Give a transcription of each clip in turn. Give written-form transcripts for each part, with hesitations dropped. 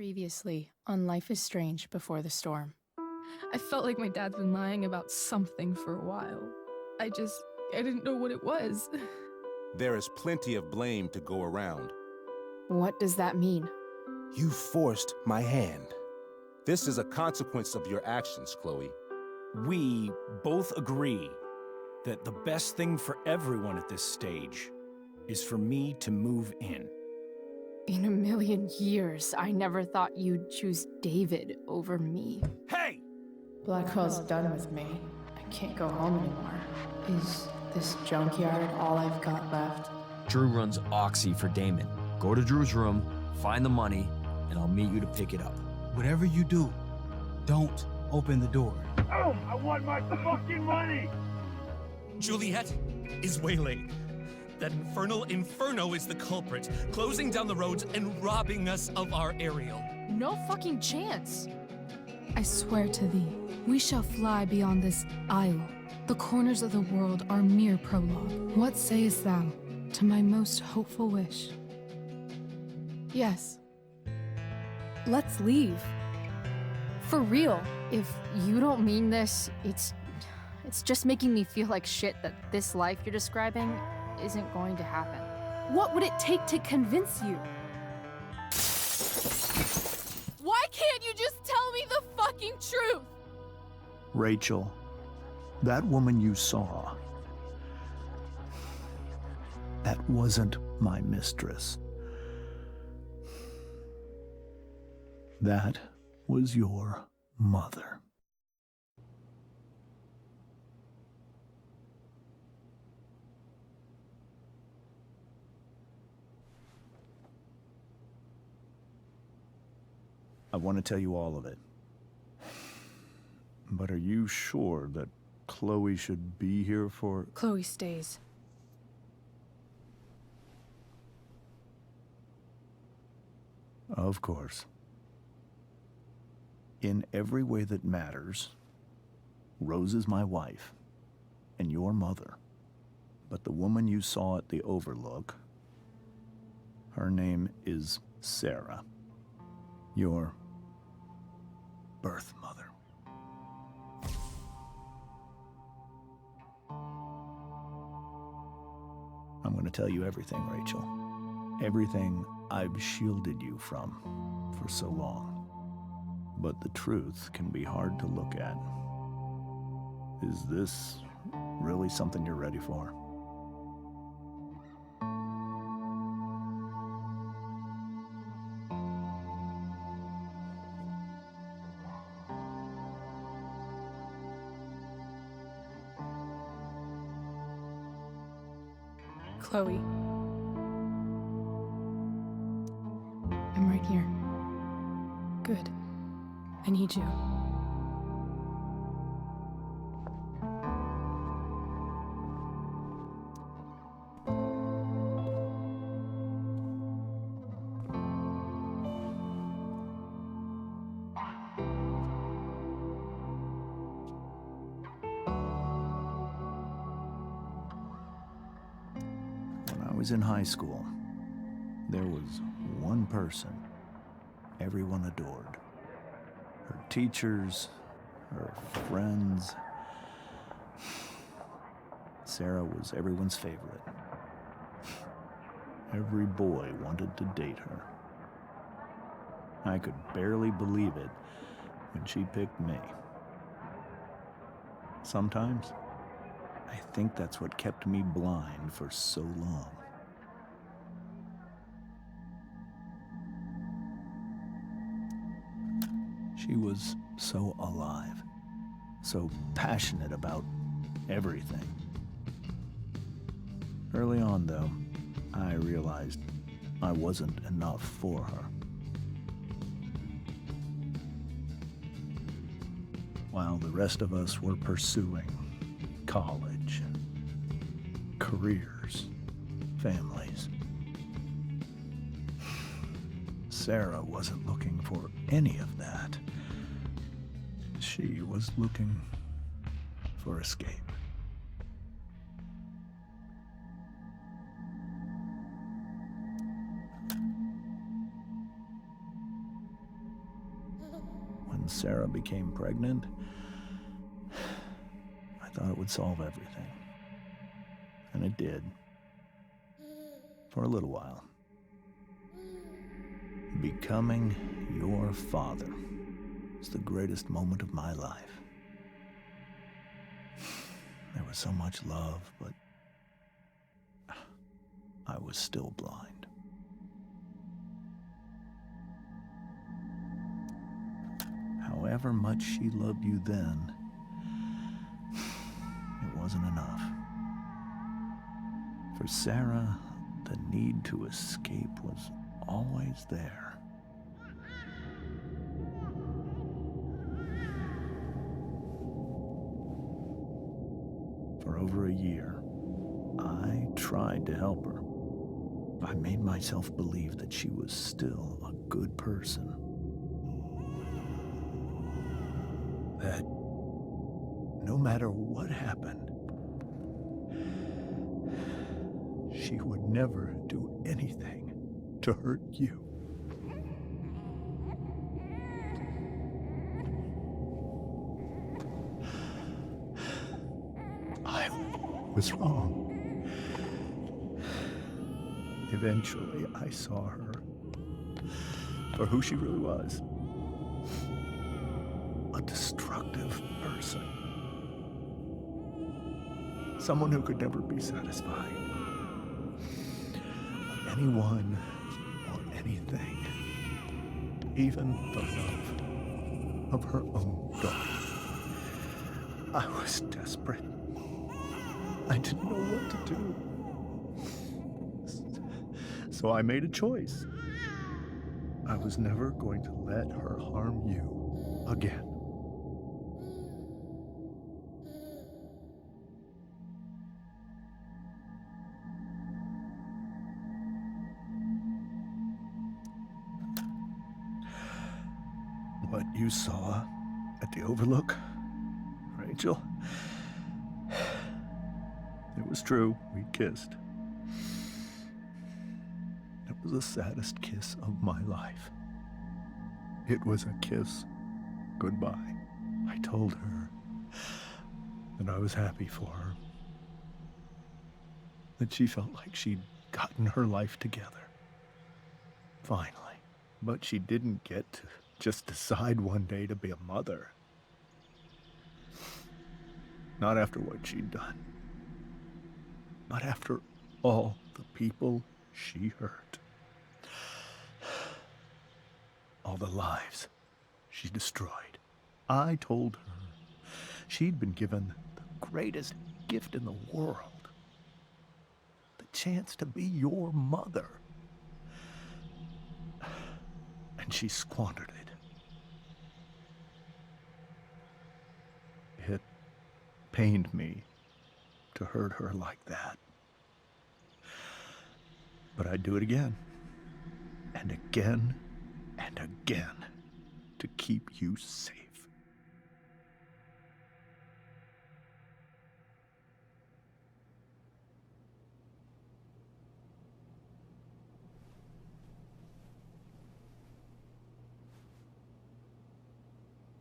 Previously on Life is Strange Before the Storm. I felt like my dad's been lying about something for a while. I didn't know what it was. There is plenty of blame to go around. What does that mean? You forced my hand. This is a consequence of your actions, Chloe. We both agree that the best thing for everyone at this stage is for me to move in. In a million years, I never thought you'd choose David over me. Hey! Blackwell's done with me. I can't go home anymore. Is this junkyard all I've got left? Drew runs Oxy for Damon. Go to Drew's room, find the money, and I'll meet you to pick it up. Whatever you do, don't open the door. Oh, I want my fucking money! Juliet is wailing. That infernal inferno is the culprit, closing down the roads and robbing us of our aerial. No fucking chance. I swear to thee, we shall fly beyond this isle. The corners of the world are mere prologue. What sayest thou to my most hopeful wish? Yes. Let's leave. For real. If you don't mean this, it's just making me feel like shit that this life you're describing isn't going to happen. What would it take to convince you? Why can't you just tell me the fucking truth? Rachel, that woman you saw, that wasn't my mistress. That was your mother. I want to tell you all of it. But are you sure that Chloe should be here for... Chloe stays. Of course. In every way that matters, Rose is my wife and your mother. But the woman you saw at the Overlook, her name is Sarah, your birth mother. I'm going to tell you everything, Rachel. Everything I've shielded you from for so long. But the truth can be hard to look at. Is this really something you're ready for? Chloe. I'm right here. Good. I need you. When I was in high school, there was one person everyone adored. Her teachers, her friends. Sarah was everyone's favorite. Every boy wanted to date her. I could barely believe it when she picked me. Sometimes, I think that's what kept me blind for so long. She was so alive, so passionate about everything. Early on, though, I realized I wasn't enough for her. While the rest of us were pursuing college, careers, families, Sarah wasn't looking for any of that. She was looking for escape. Sarah became pregnant, I thought it would solve everything. And it did. For a little while. Becoming your father was the greatest moment of my life. There was so much love, but I was still blind. However much she loved you then, it wasn't enough. For Sarah, the need to escape was always there. For over a year, I tried to help her. I made myself believe that she was still a good person. That no matter what happened, she would never do anything to hurt you. I was wrong. Eventually, I saw her for who she really was. A destructive person. Someone who could never be satisfied. Of anyone or anything. Even the love of her own daughter. I was desperate. I didn't know what to do. So I made a choice. I was never going to let her harm you again. What you saw at the Overlook, Rachel, it was true. We kissed. It was the saddest kiss of my life. It was a kiss goodbye. I told her that I was happy for her. That she felt like she'd gotten her life together. Finally. But she didn't get to just decide one day to be a mother. Not after what she'd done. Not after all the people she hurt. All the lives she destroyed. I told her she'd been given the greatest gift in the world. The chance to be your mother. And she squandered it. It pained me to hurt her like that. But I'd do it again, and again, and again, to keep you safe.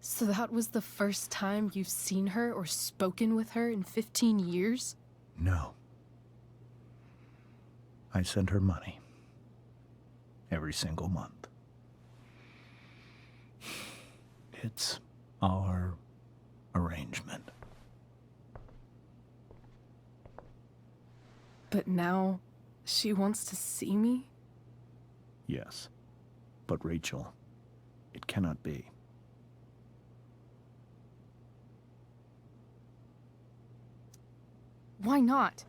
So that was the first time you've seen her or spoken with her in 15 years? No. I send her money. Every single month. It's our arrangement. But now, she wants to see me? Yes. But Rachel, it cannot be. Why not?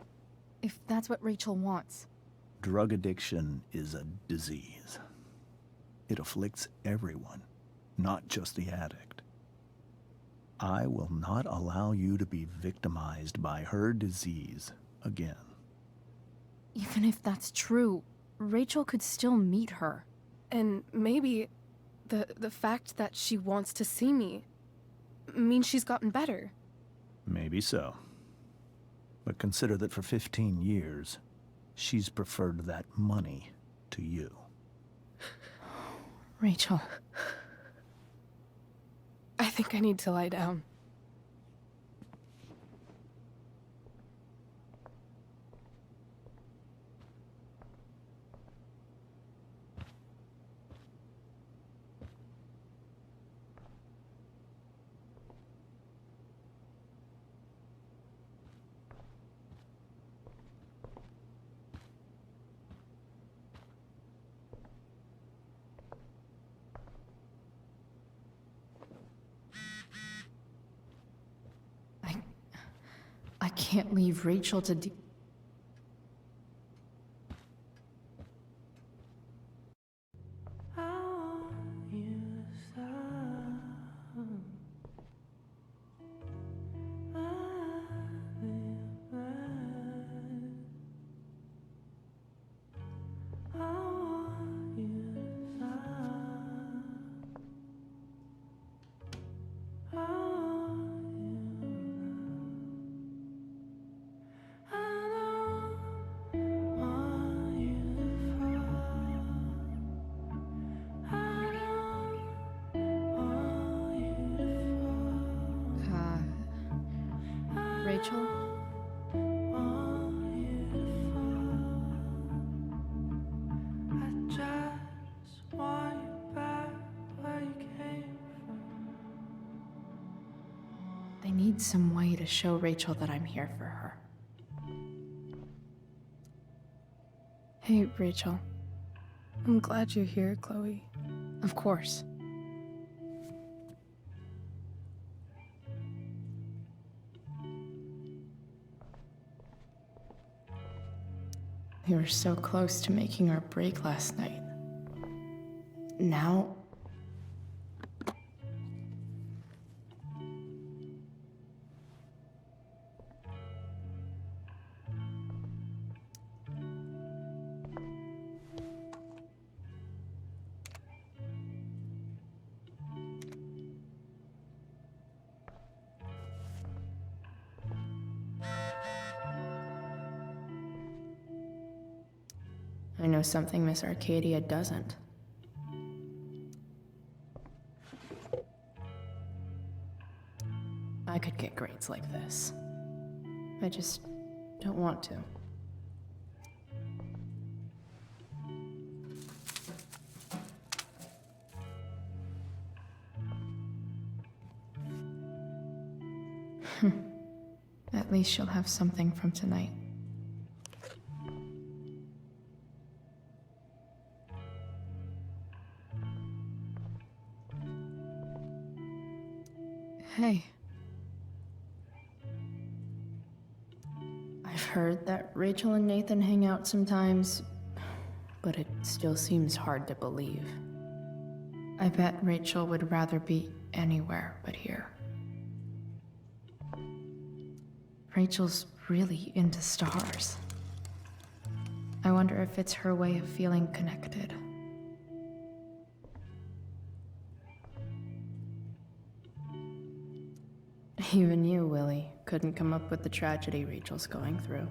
If that's what Rachel wants. Drug addiction is a disease. It afflicts everyone, not just the addict. I will not allow you to be victimized by her disease again. Even if that's true, Rachel could still meet her. And maybe the fact that she wants to see me means she's gotten better. Maybe so. But consider that for 15 years, she's preferred that money to you. Rachel. I think I need to lie down. I can't leave Rachel to do. Rachel? I need some way to show Rachel that I'm here for her. Hey, Rachel. I'm glad you're here, Chloe. Of course. We were so close to making our break last night. Now... I know something Miss Arcadia doesn't. I could get grades like this. I just don't want to. At least she'll have something from tonight. Hey. I've heard that Rachel and Nathan hang out sometimes, but it still seems hard to believe. I bet Rachel would rather be anywhere but here. Rachel's really into stars. I wonder if it's her way of feeling connected. Even you, Willie, couldn't come up with the tragedy Rachel's going through.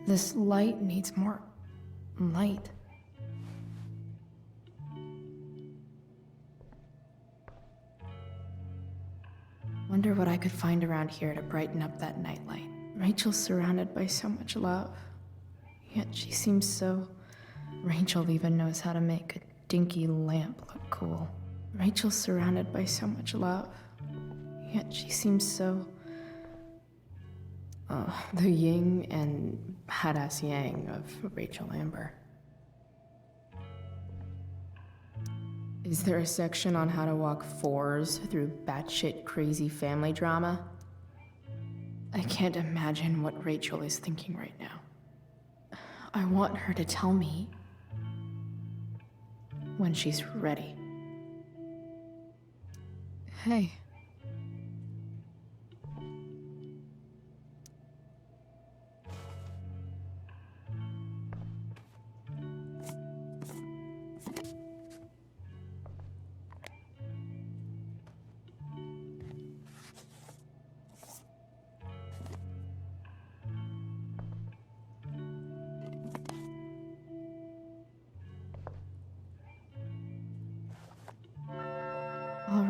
This light needs more light. Wonder what I could find around here to brighten up that nightlight. Rachel's surrounded by so much love, yet she seems so... Rachel even knows how to make a dinky lamp look cool. Rachel's surrounded by so much love, yet she seems so... the yin and badass yang of Rachel Amber. Is there a section on how to walk fours through batshit crazy family drama? I can't imagine what Rachel is thinking right now. I want her to tell me when she's ready. Hey.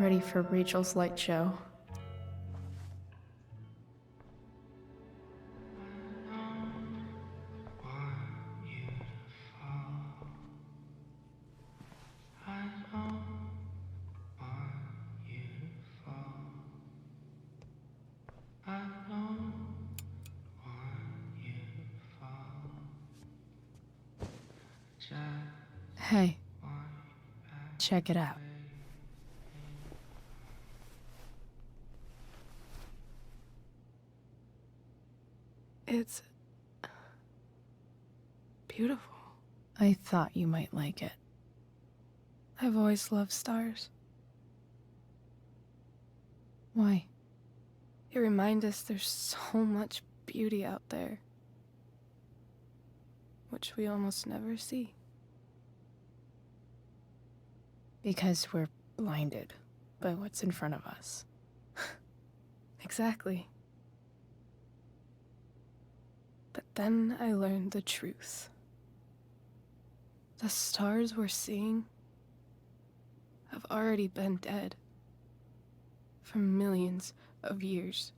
ready for Rachel's light show. Hey, check it out. It's beautiful. I thought you might like it. I've always loved stars. Why? They remind us there's so much beauty out there, which we almost never see. Because we're blinded by what's in front of us. Exactly. But then I learned the truth. The stars we're seeing have already been dead for millions of years.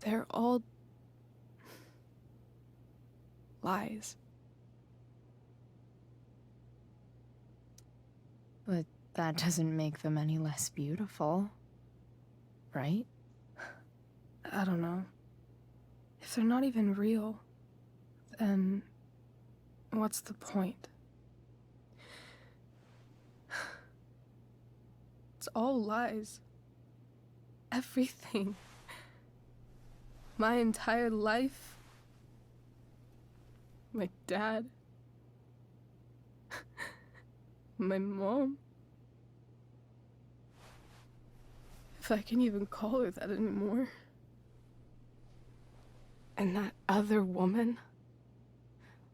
They're all lies. But that doesn't make them any less beautiful, right? I don't know. If they're not even real, then what's the point? It's all lies. Everything. My entire life. My dad. My mom. If I can even call her that anymore. And that other woman,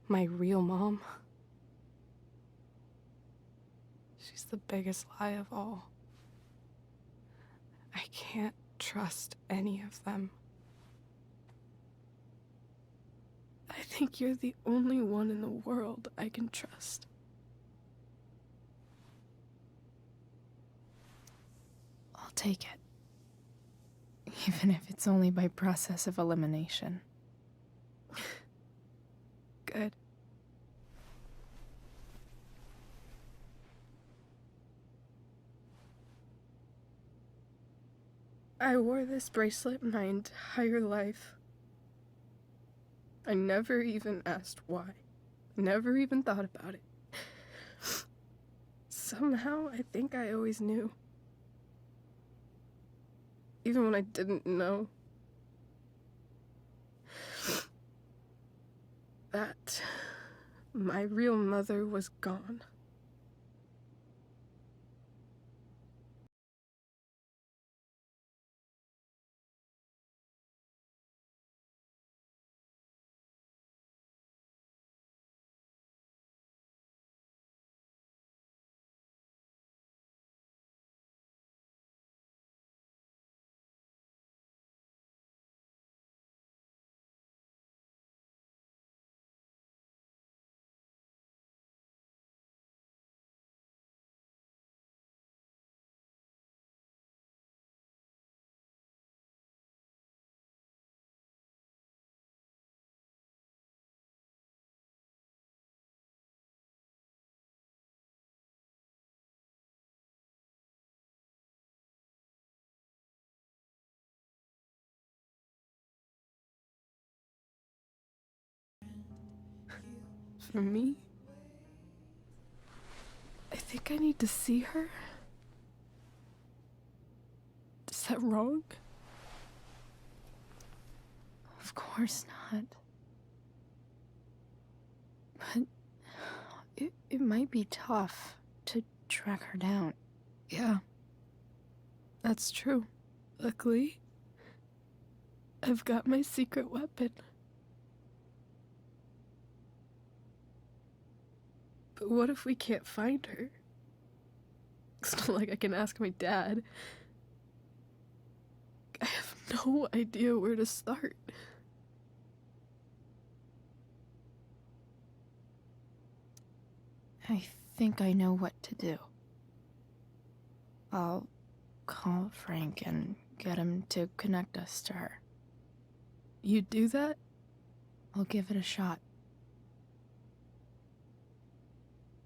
my real mom, she's the biggest lie of all. I can't trust any of them. I think you're the only one in the world I can trust. I'll take it. Even if it's only by process of elimination. Good. I wore this bracelet my entire life. I never even asked why. Never even thought about it. Somehow, I think I always knew. Even when I didn't know. That my real mother was gone. For me, I think I need to see her. Is that wrong? Of course not. But it might be tough to track her down. Yeah, that's true. Luckily, I've got my secret weapon. But what if we can't find her? It's not like I can ask my dad. I have no idea where to start. I think I know what to do. I'll call Frank and get him to connect us to her. You'd do that? I'll give it a shot.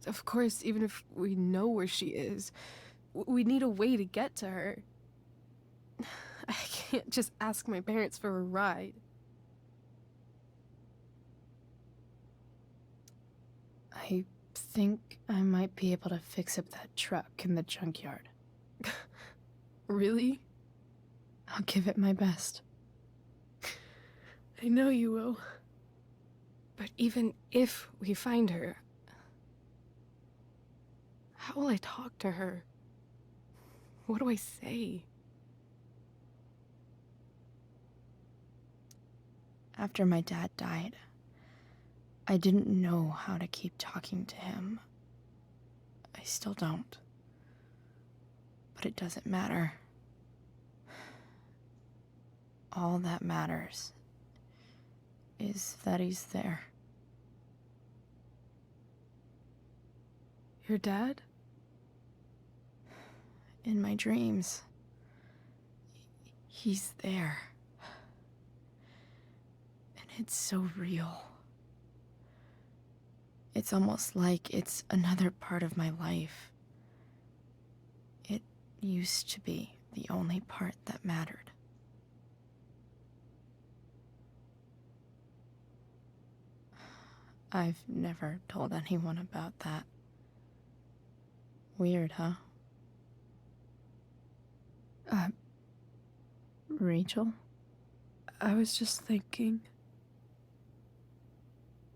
Of course, even if we know where she is, we need a way to get to her. I can't just ask my parents for a ride. I think I might be able to fix up that truck in the junkyard. Really? I'll give it my best. I know you will. But even if we find her, how will I talk to her? What do I say? After my dad died, I didn't know how to keep talking to him. I still don't. But it doesn't matter. All that matters is that he's there. Your dad? In my dreams, he's there. And it's so real. It's almost like it's another part of my life. It used to be the only part that mattered. I've never told anyone about that. Weird, huh? Rachel? I was just thinking.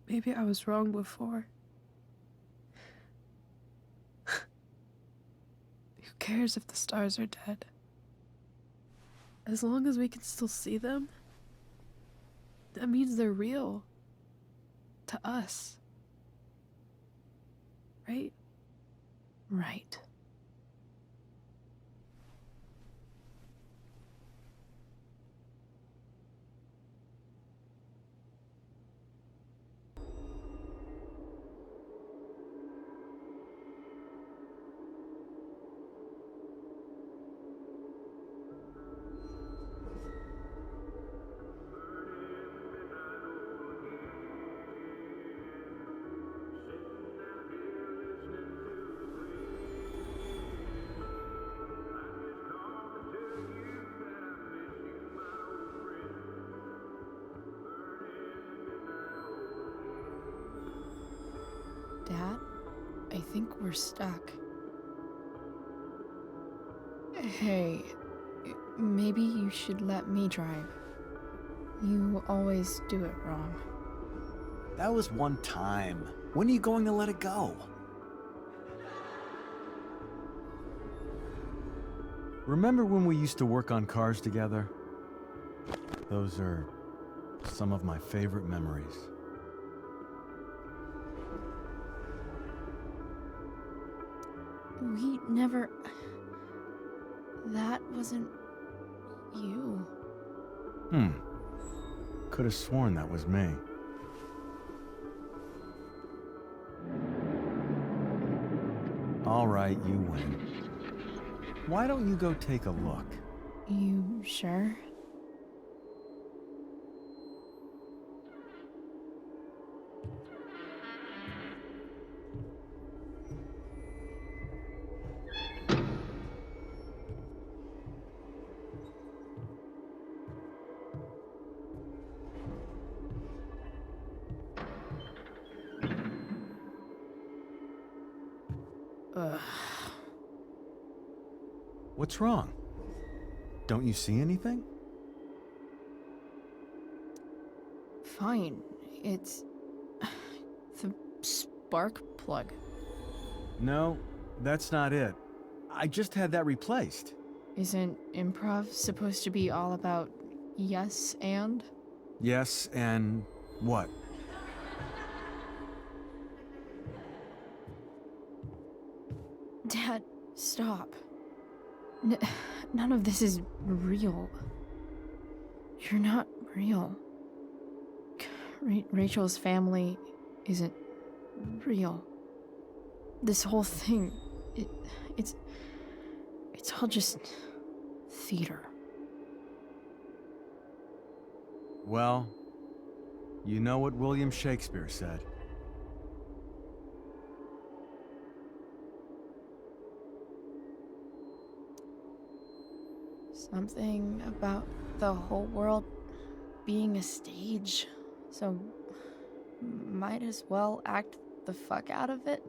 Maybe I was wrong before. Who cares if the stars are dead? As long as we can still see them, that means they're real. To us. Right? Right. Dad, I think we're stuck. Hey, maybe you should let me drive. You always do it wrong. That was one time. When are you going to let it go? Remember when we used to work on cars together? Those are some of my favorite memories. We never... That wasn't... you. Could have sworn that was me. All right, you win. Why don't you go take a look? You sure? Ugh. What's wrong? Don't you see anything? Fine. It's... the spark plug. No, that's not it. I just had that replaced. Isn't improv supposed to be all about yes and? Yes, and what? Dad, stop. None of this is real. You're not real. Rachel's family isn't real. This whole thing, it's It's all just theater. Well, you know what William Shakespeare said. Something about the whole world being a stage, so might as well act the fuck out of it.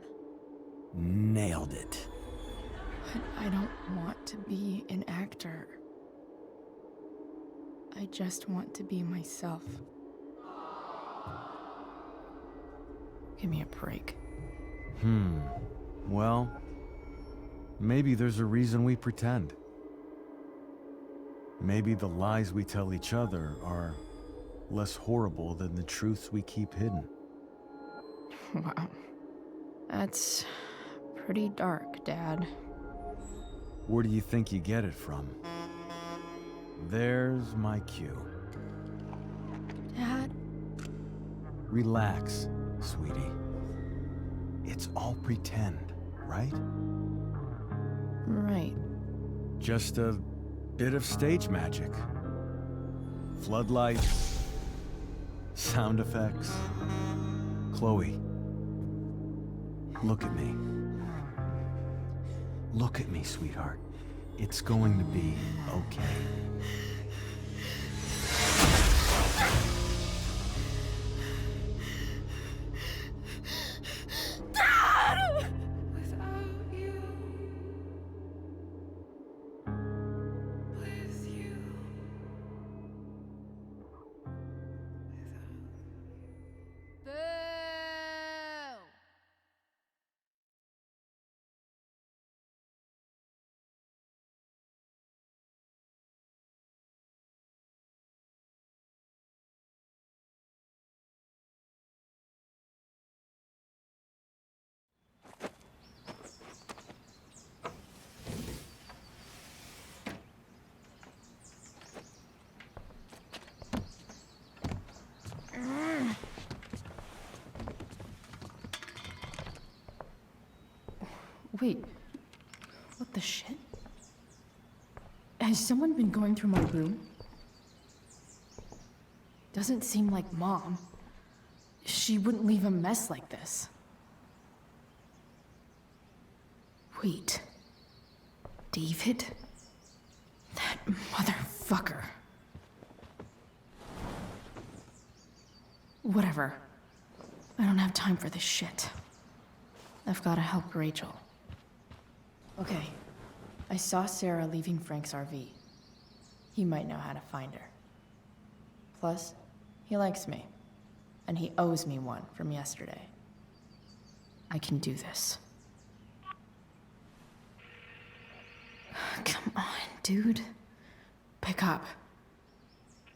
Nailed it. But I don't want to be an actor. I just want to be myself. Give me a break. Well, maybe there's a reason we pretend. Maybe the lies we tell each other are less horrible than the truths we keep hidden. Wow. That's pretty dark, Dad. Where do you think you get it from? There's my cue. Dad? Relax, sweetie. It's all pretend, right? Right. Just a bit of stage magic. Floodlights, sound effects. Chloe, look at me. Look at me, sweetheart. It's going to be okay. Wait, what the shit? Has someone been going through my room? Doesn't seem like Mom. She wouldn't leave a mess like this. Wait. David? That motherfucker. Whatever. I don't have time for this shit. I've gotta help Rachel. Okay, I saw Sarah leaving Frank's RV. He might know how to find her. Plus, he likes me, and he owes me one from yesterday. I can do this. Come on, dude. Pick up.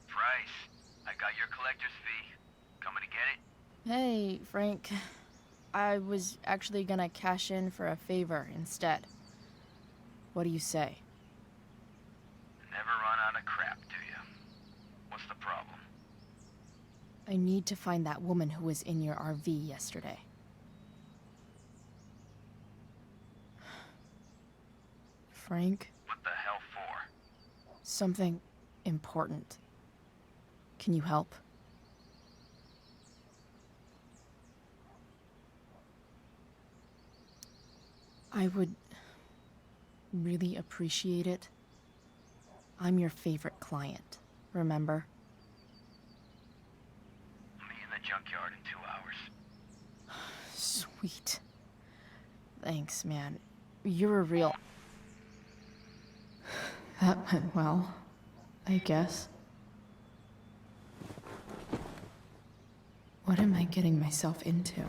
Price, I got your collector's fee. Coming to get it? Hey, Frank. I was actually gonna cash in for a favor instead. What do you say? Never run out of crap, do you? What's the problem? I need to find that woman who was in your RV yesterday. Frank? What the hell for? Something important. Can you help? I would really appreciate it. I'm your favorite client, remember? Meet in the junkyard in 2 hours. Sweet. Thanks, man. You're a real... That went well, I guess. What am I getting myself into?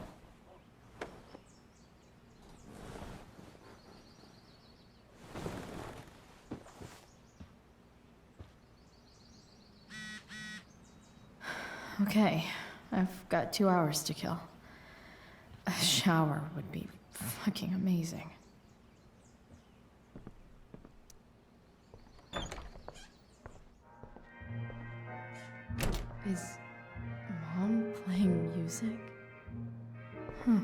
Okay, I've got 2 hours to kill. A shower would be fucking amazing. Is Mom playing music? Huh.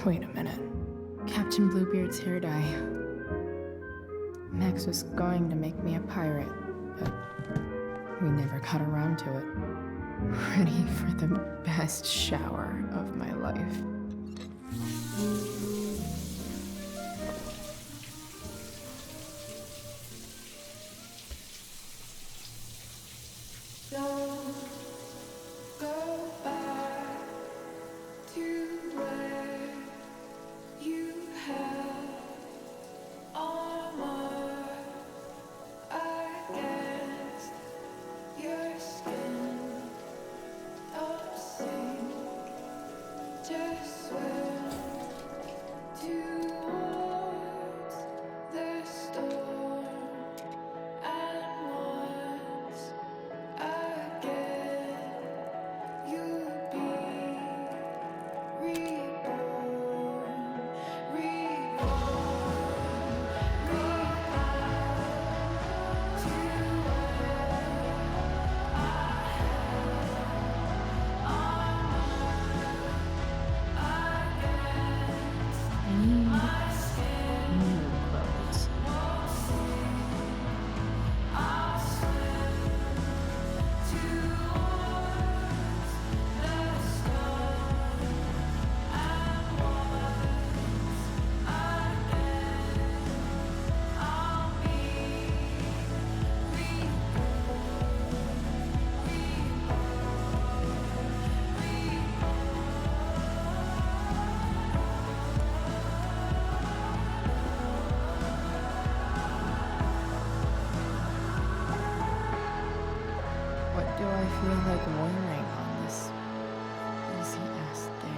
Wait a minute. Captain Bluebeard's hair dye. Max was going to make me a pirate, but we never got around to it. Ready for the best shower of my life. What do I feel like wearing on this easy-ass day?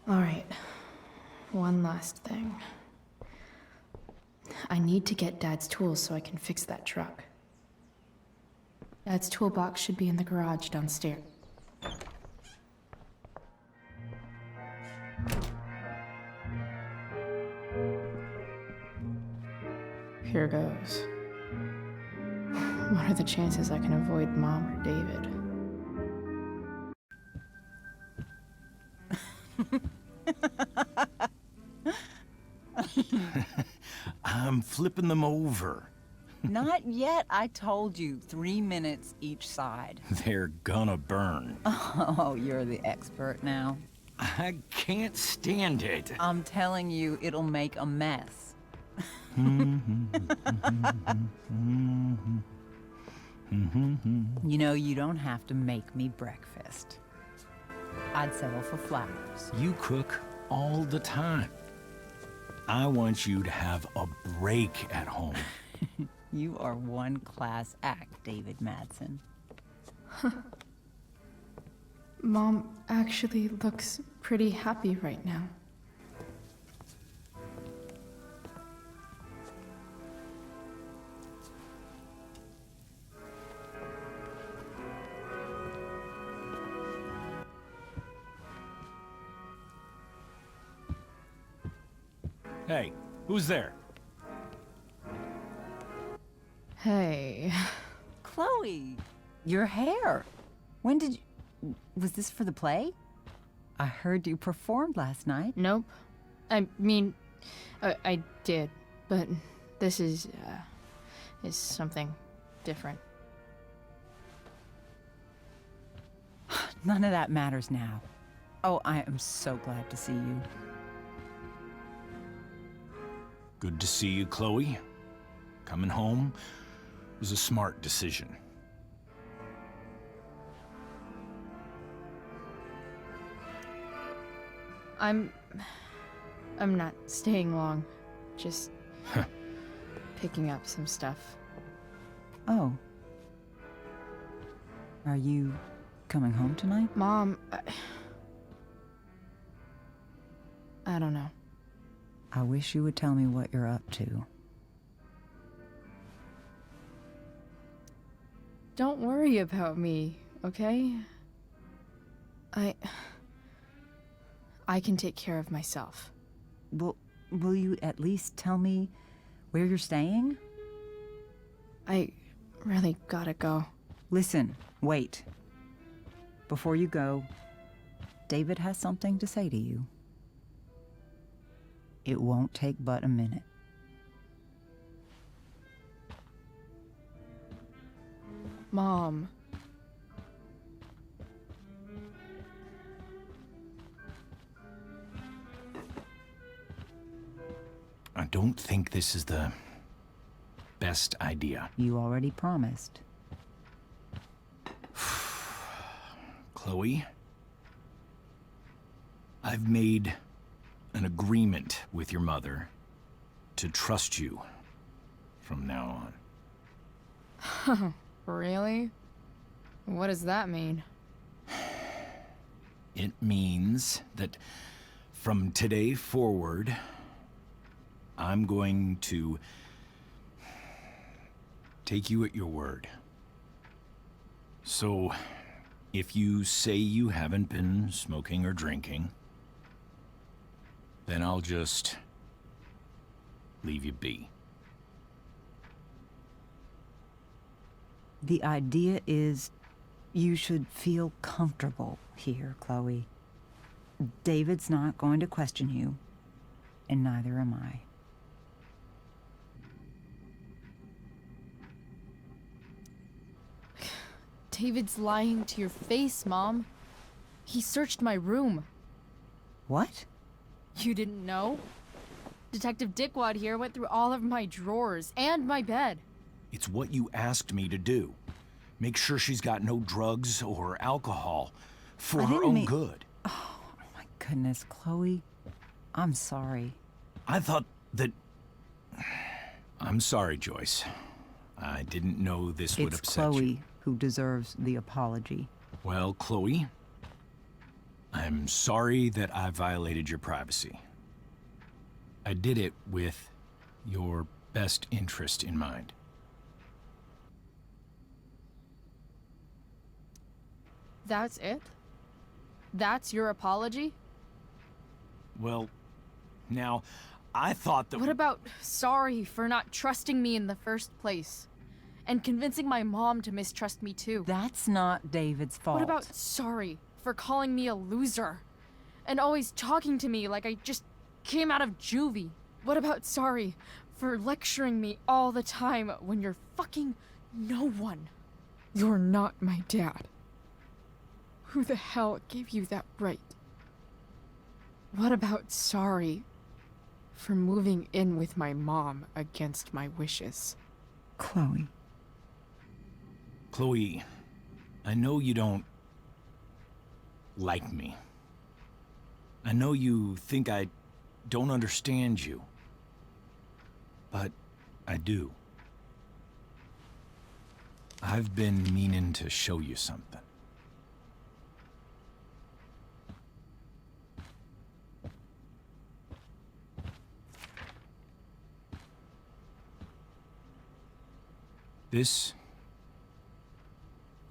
All right, one last thing. I need to get Dad's tools so I can fix that truck. Dad's toolbox should be in the garage downstairs. Here goes. What are the chances I can avoid Mom or David? I'm flipping them over. Not yet. I told you, 3 minutes each side. They're gonna burn. Oh, you're the expert now. I can't stand it. I'm telling you, it'll make a mess. You know, you don't have to make me breakfast. I'd settle for flowers. You cook all the time. I want you to have a break at home. You are one class act, David Madsen. Mom actually looks pretty happy right now. Hey, who's there? Hey. Chloe, your hair. When did you... Was this for the play? I heard you performed last night. Nope. I mean, I did, but this is something different. None of that matters now. Oh, I am so glad to see you. Good to see you, Chloe. Coming home was a smart decision. I'm not staying long. Just picking up some stuff. Oh. Are you coming home tonight? Mom, I don't know. I wish you would tell me what you're up to. Don't worry about me, okay? I can take care of myself. Will you at least tell me where you're staying? I really gotta go. Listen, wait. Before you go, David has something to say to you. It won't take but a minute. Mom. I don't think this is the best idea. You already promised. Chloe, I've made an agreement with your mother to trust you from now on. Really? What does that mean? It means that from today forward, I'm going to take you at your word. So, if you say you haven't been smoking or drinking, then I'll just leave you be. The idea is you should feel comfortable here, Chloe. David's not going to question you, and neither am I. David's lying to your face, Mom. He searched my room. What? You didn't know? Detective Dickwad here went through all of my drawers and my bed. It's what you asked me to do. Make sure she's got no drugs or alcohol for her own good. Oh, my goodness, Chloe. I'm sorry. I thought that... I'm sorry, Joyce. I didn't know this would upset you. It's Chloe who deserves the apology. Well, Chloe, I'm sorry that I violated your privacy. I did it with your best interest in mind. That's it? That's your apology? Well, now, I thought that... What about sorry for not trusting me in the first place? And convincing my mom to mistrust me too? That's not David's fault. What about sorry for calling me a loser? And always talking to me like I just came out of juvie? What about sorry for lecturing me all the time when you're fucking no one? You're not my dad. Who the hell gave you that right? What about sorry for moving in with my mom against my wishes? Chloe. Chloe, I know you don't like me. I know you think I don't understand you. But I do. I've been meaning to show you something. This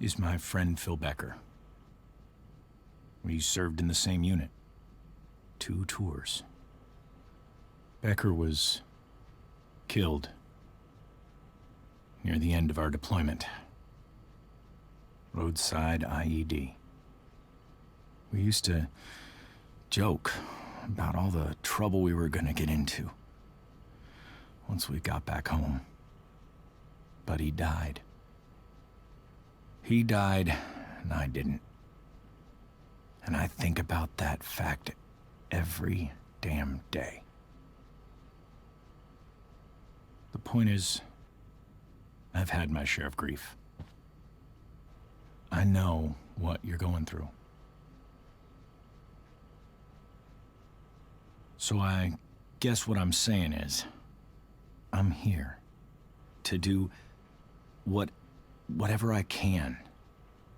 is my friend Phil Becker. We served in the same unit. 2 tours. Becker was killed near the end of our deployment. Roadside IED. We used to joke about all the trouble we were gonna get into once we got back home. But he died. He died, and I didn't. And I think about that fact every damn day. The point is, I've had my share of grief. I know what you're going through. So I guess what I'm saying is, I'm here to do whatever I can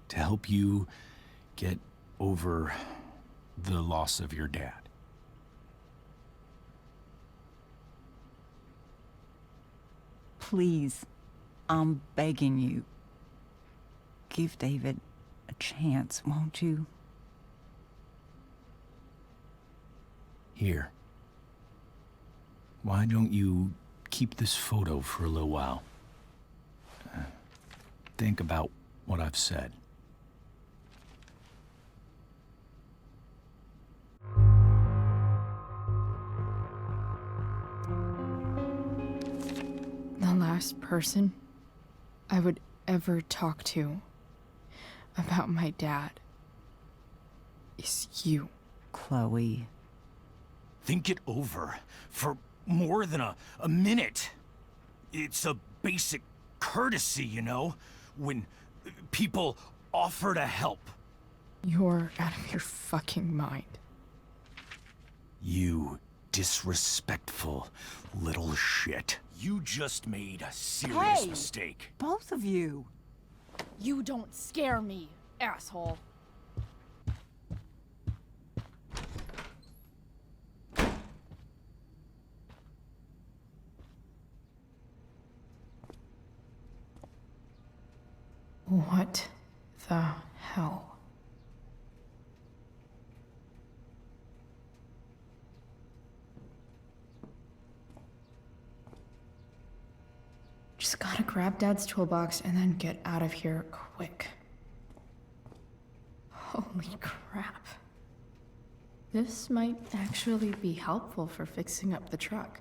to help you get over the loss of your dad. Please, I'm begging you. Give David a chance, won't you? Here. Why don't you keep this photo for a little while? Think about what I've said. The last person I would ever talk to about my dad is you. Chloe. Think it over for more than a minute. It's a basic courtesy, you know, when people offer to help. You're out of your fucking mind. You disrespectful little shit. You just made a serious mistake. Both of you. You don't scare me, asshole. What the hell? Just gotta grab Dad's toolbox and then get out of here quick. Holy crap. This might actually be helpful for fixing up the truck.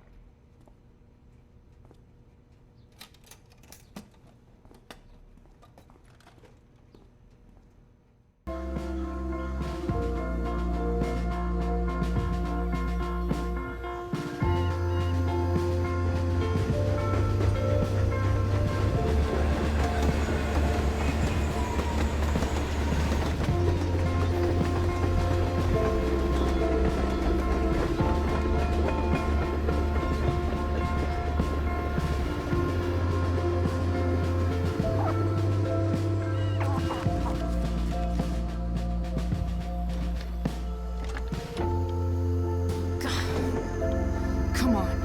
Come on.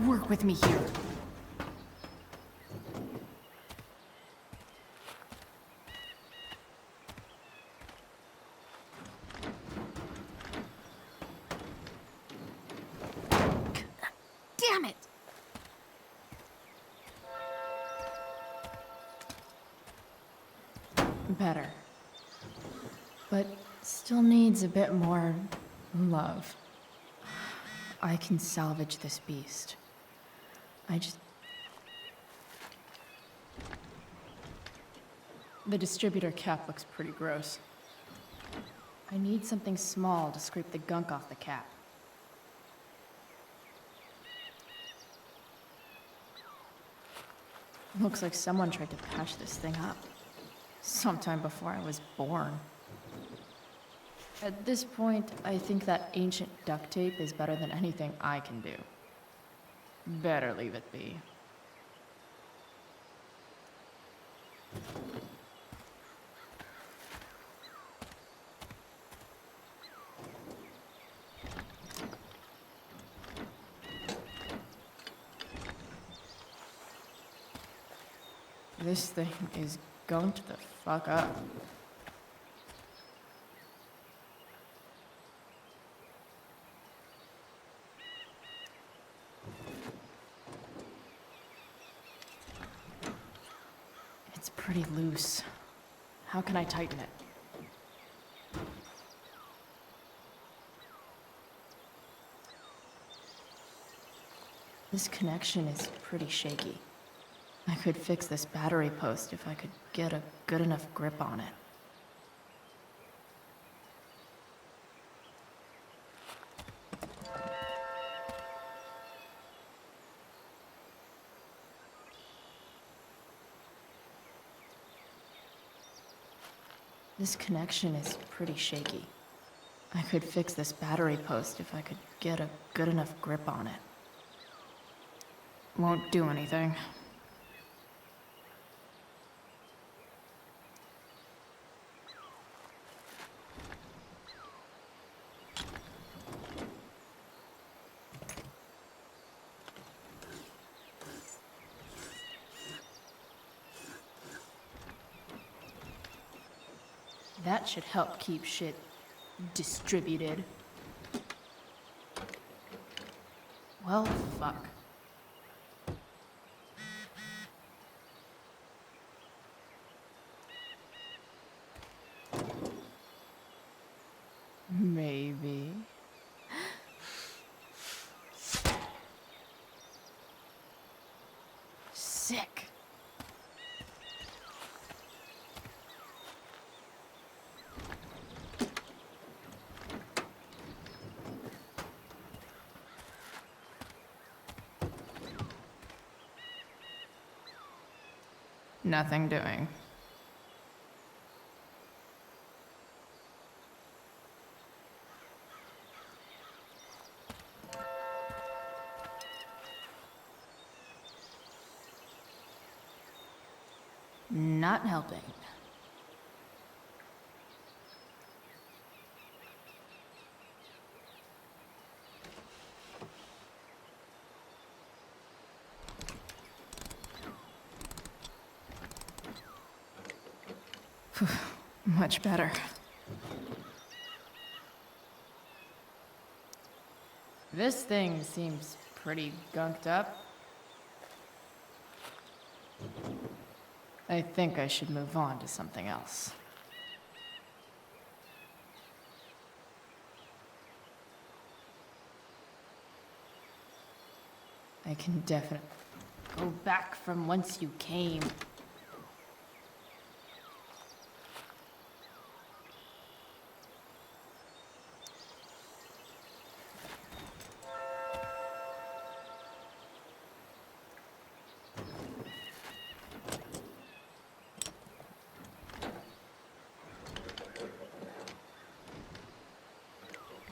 Work with me here. Damn it! Better. But still needs a bit more love. I can salvage this beast. I just The distributor cap looks pretty gross. I need something small to scrape the gunk off the cap. Looks like someone tried to patch this thing up. Sometime before I was born. At this point, I think that ancient duct tape is better than anything I can do. Better leave it be. This thing is going to the fuck up. It's pretty loose. How can I tighten it? This connection is pretty shaky. I could fix this battery post if I could get a good enough grip on it. This connection is pretty shaky. I could fix this battery post if I could get a good enough grip on it. Won't do anything. That should help keep shit distributed. Well, fuck. Maybe. Sick. Nothing doing. Not helping. Much better. This thing seems pretty gunked up. I think I should move on to something else. I can definitely go back from whence you came.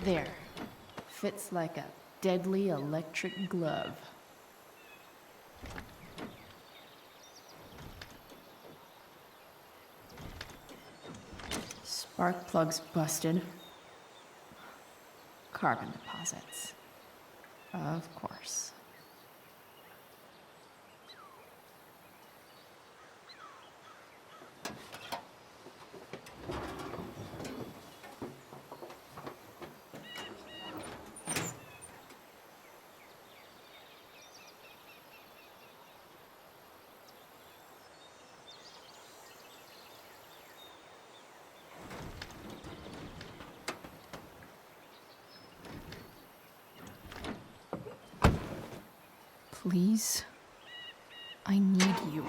There. Fits like a deadly electric glove. Spark plug's busted. Carbon deposits. Of course. Please, I need you.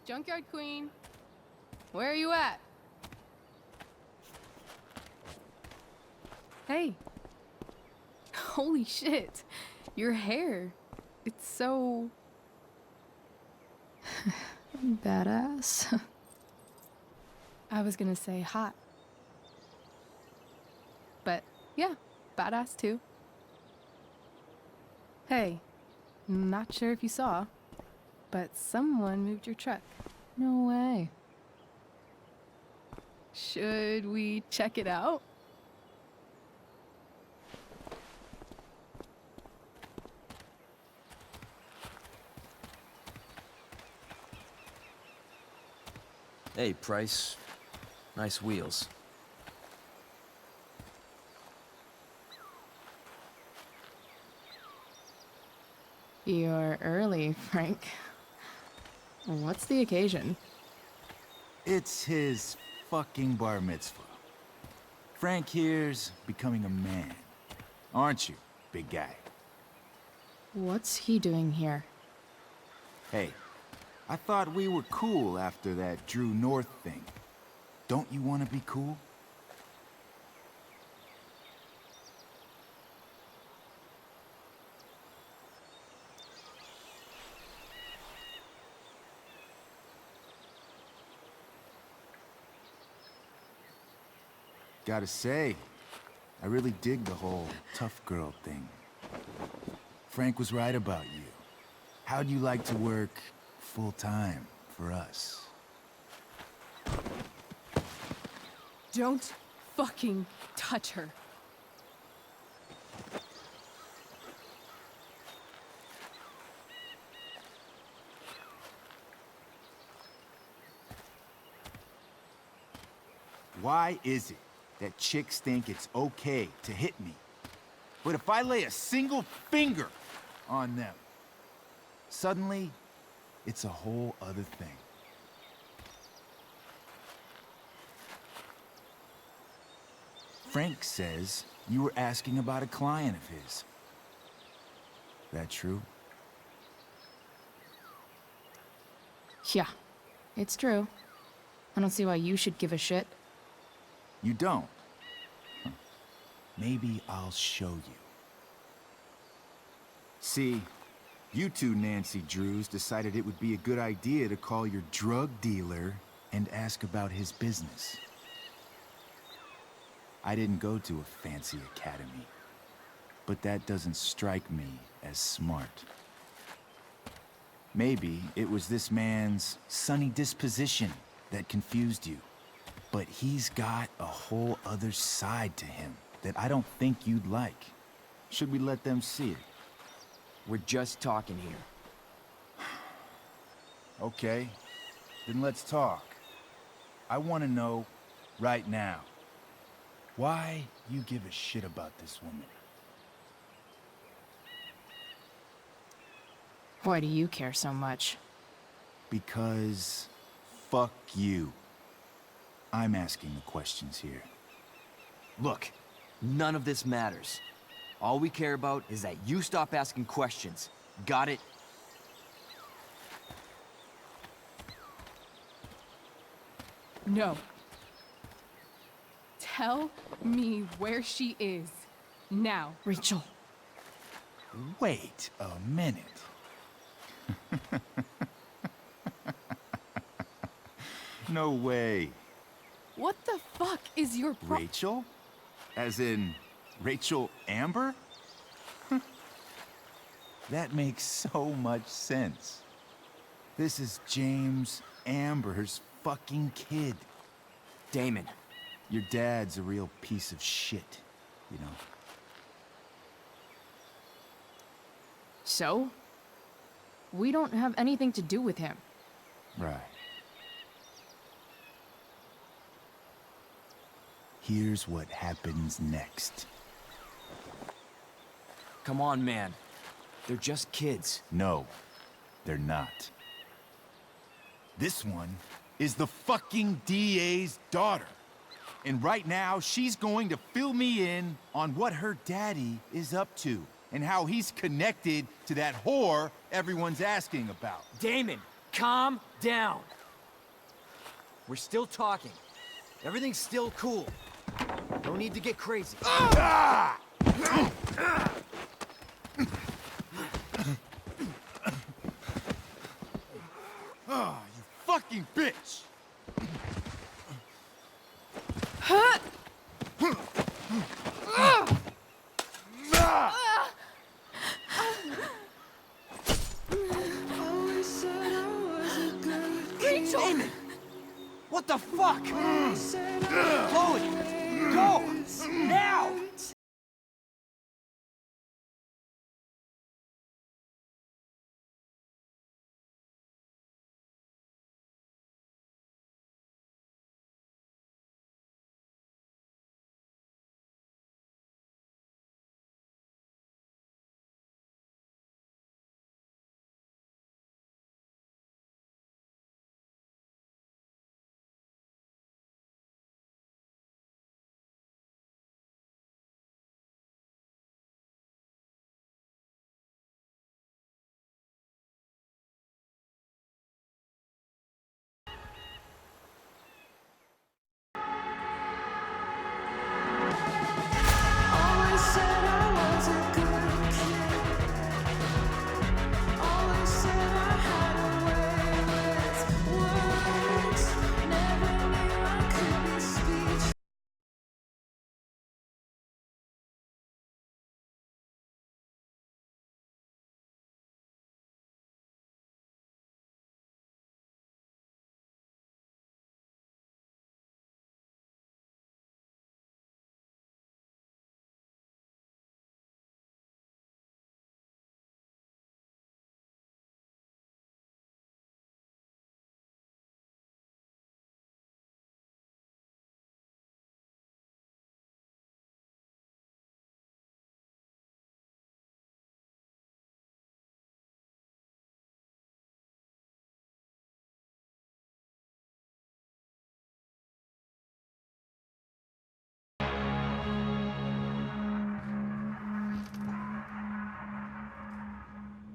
Junkyard Queen. Where are you at? Hey. Holy shit. Your hair. It's so... Badass. I was gonna say hot. But yeah, badass too. Hey, not sure if you saw, but someone moved your truck. No way. Should we check it out? Hey, Price. Nice wheels. You're early, Frank. What's the occasion? It's his fucking bar mitzvah. Frank here's becoming a man. Aren't you, big guy? What's he doing here? Hey, I thought we were cool after that Drew North thing. Don't you want to be cool? Gotta say, I really dig the whole tough girl thing. Frank was right about you. How'd you like to work full-time for us? Don't fucking touch her. Why is it that chicks think it's okay to hit me? But if I lay a single finger on them, suddenly, it's a whole other thing. Frank says you were asking about a client of his. That true? Yeah, it's true. I don't see why you should give a shit. You don't? Huh. Maybe I'll show you. See, you two Nancy Drews decided it would be a good idea to call your drug dealer and ask about his business. I didn't go to a fancy academy, but that doesn't strike me as smart. Maybe it was this man's sunny disposition that confused you. But he's got a whole other side to him that I don't think you'd like. Should we let them see it? We're just talking here. Okay, then let's talk. I want to know, right now, why you give a shit about this woman. Why do you care so much? Because fuck you. I'm asking the questions here. Look, none of this matters. All we care about is that you stop asking questions. Got it? No. Tell me where she is. Now. Rachel. Wait a minute. No way. What the fuck is your Rachel? As in, Rachel Amber? That makes so much sense. This is James Amber's fucking kid. Damon. Your dad's a real piece of shit, you know. So? We don't have anything to do with him. Right. Here's what happens next. Come on, man. They're just kids. No, they're not. This one is the fucking DA's daughter. And right now, she's going to fill me in on what her daddy is up to and how he's connected to that whore everyone's asking about. Damon, calm down. We're still talking. Everything's still cool. No need to get crazy. Oh, you fucking bitch! Rachel! Damon! What the fuck? Chloe! Go! Now!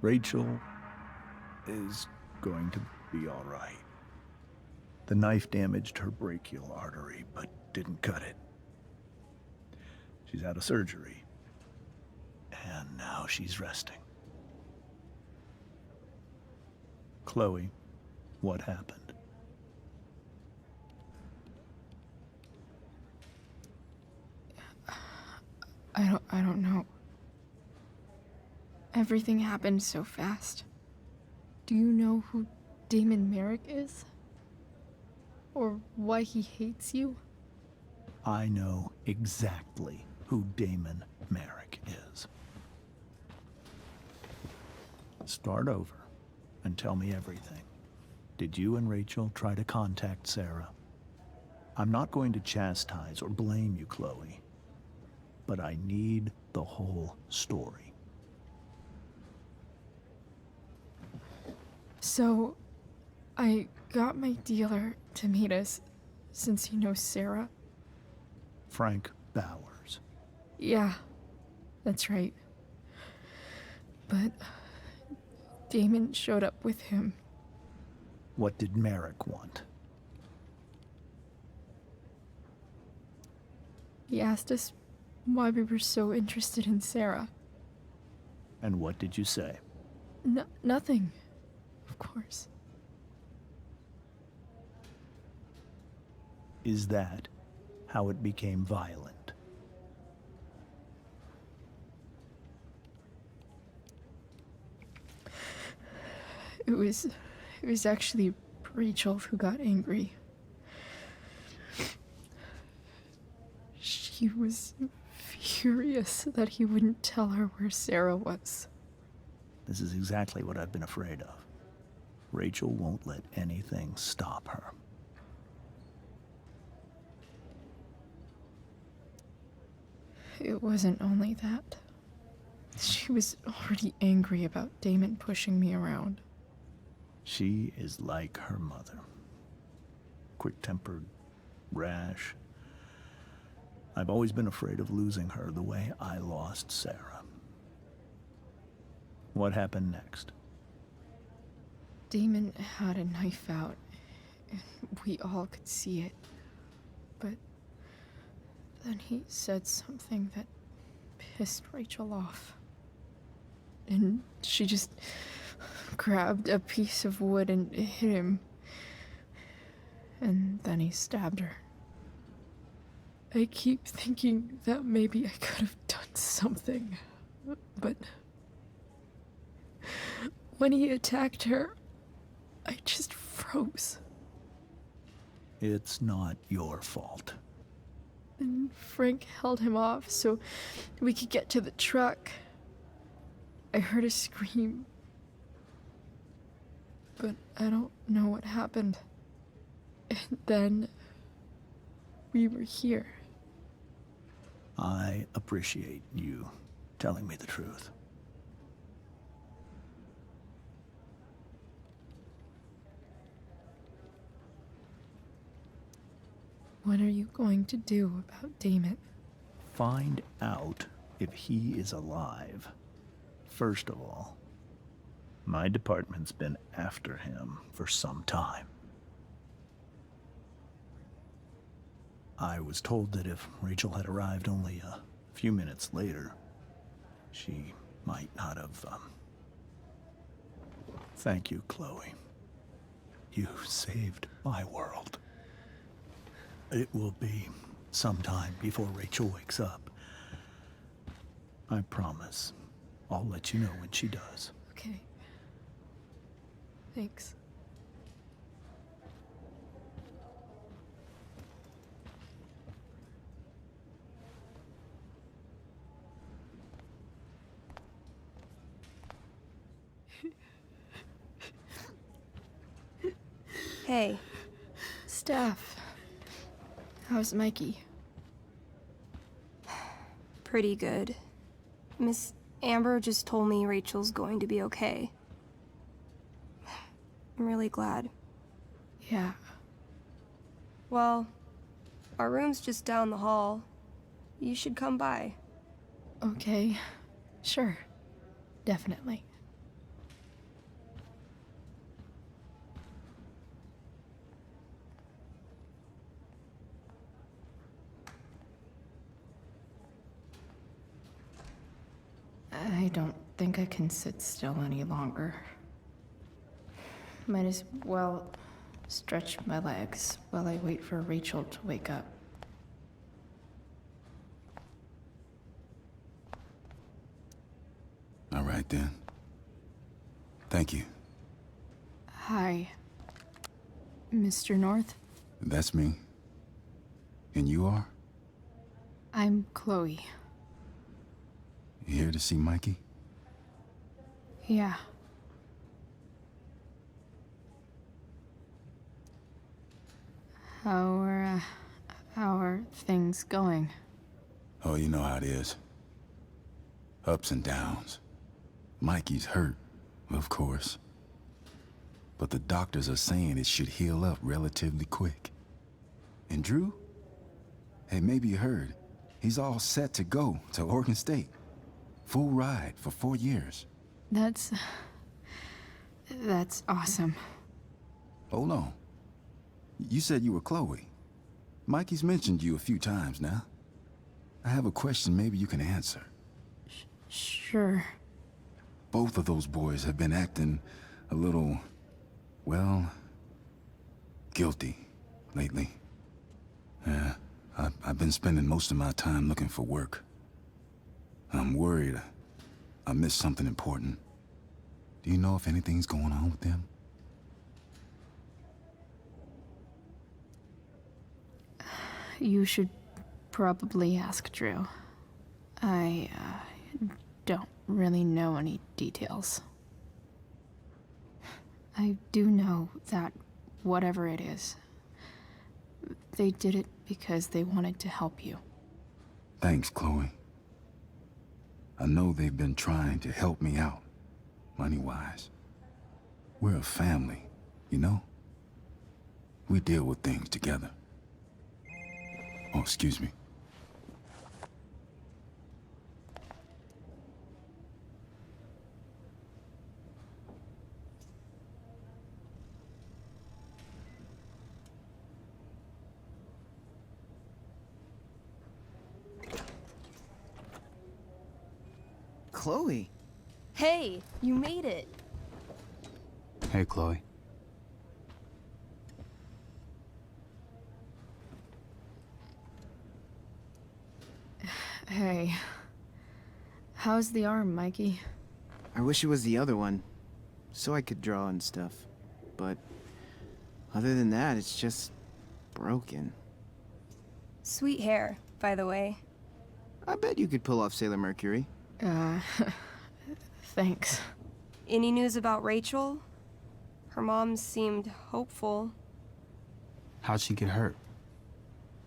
Rachel is going to be all right. The knife damaged her brachial artery, but didn't cut it. She's had a surgery, and now she's resting. Chloe, what happened? I don't know. Everything happened so fast. Do you know who Damon Merrick is? Or why he hates you? I know exactly who Damon Merrick is. Start over and tell me everything. Did you and Rachel try to contact Sarah? I'm not going to chastise or blame you, Chloe, but I need the whole story. So, I got my dealer to meet us, since he knows Sarah. Frank Bowers. Yeah, that's right. But Damon showed up with him. What did Merrick want? He asked us why we were so interested in Sarah. And what did you say? Nothing, of course. Is that how it became violent? It was actually Rachel who got angry. She was furious that he wouldn't tell her where Sarah was. This is exactly what I've been afraid of. Rachel won't let anything stop her. It wasn't only that. She was already angry about Damon pushing me around. She is like her mother. Quick-tempered, rash. I've always been afraid of losing her the way I lost Sarah. What happened next? Damon had a knife out, and we all could see it. But then he said something that pissed Rachel off. And she just grabbed a piece of wood and hit him. And then he stabbed her. I keep thinking that maybe I could have done something, but when he attacked her, I just froze. It's not your fault. And Frank held him off so we could get to the truck. I heard a scream, but I don't know what happened. And then we were here. I appreciate you telling me the truth. What are you going to do about Damon? Find out if he is alive. First of all, my department's been after him for some time. I was told that if Rachel had arrived only a few minutes later, she might not have, Thank you, Chloe. You saved my world. It will be some time before Rachel wakes up. I promise. I'll let you know when she does. Okay. Thanks. Hey. Steph. How's Mikey? Pretty good. Miss Amber just told me Rachel's going to be okay. I'm really glad. Yeah. Well, our room's just down the hall. You should come by. Okay. Sure. Definitely. I don't think I can sit still any longer. Might as well stretch my legs while I wait for Rachel to wake up. All right, then. Thank you. Hi, Mr. North. That's me. And you are? I'm Chloe. You here to see Mikey? Yeah. How are things going? Oh, you know how it is. Ups and downs. Mikey's hurt, of course. But the doctors are saying it should heal up relatively quick. And Drew? Hey, maybe you heard. He's all set to go to Oregon State. Full ride for 4 years. That's awesome. Hold on. You said you were Chloe. Mikey's mentioned you a few times now. I have a question maybe you can answer. Sure. Both of those boys have been acting a little, well, guilty lately. Yeah, I've been spending most of my time looking for work. I'm worried I missed something important. Do you know if anything's going on with them? You should probably ask Drew. I don't really know any details. I do know that whatever it is, they did it because they wanted to help you. Thanks, Chloe. I know they've been trying to help me out, money-wise. We're a family, you know? We deal with things together. Oh, excuse me. Chloe. Hey, you made it. Hey, Chloe. Hey. How's the arm, Mikey? I wish it was the other one, so I could draw and stuff. But other than that, it's just broken. Sweet hair, by the way. I bet you could pull off Sailor Mercury. Thanks. Any news about Rachel? Her mom seemed hopeful. How'd she get hurt?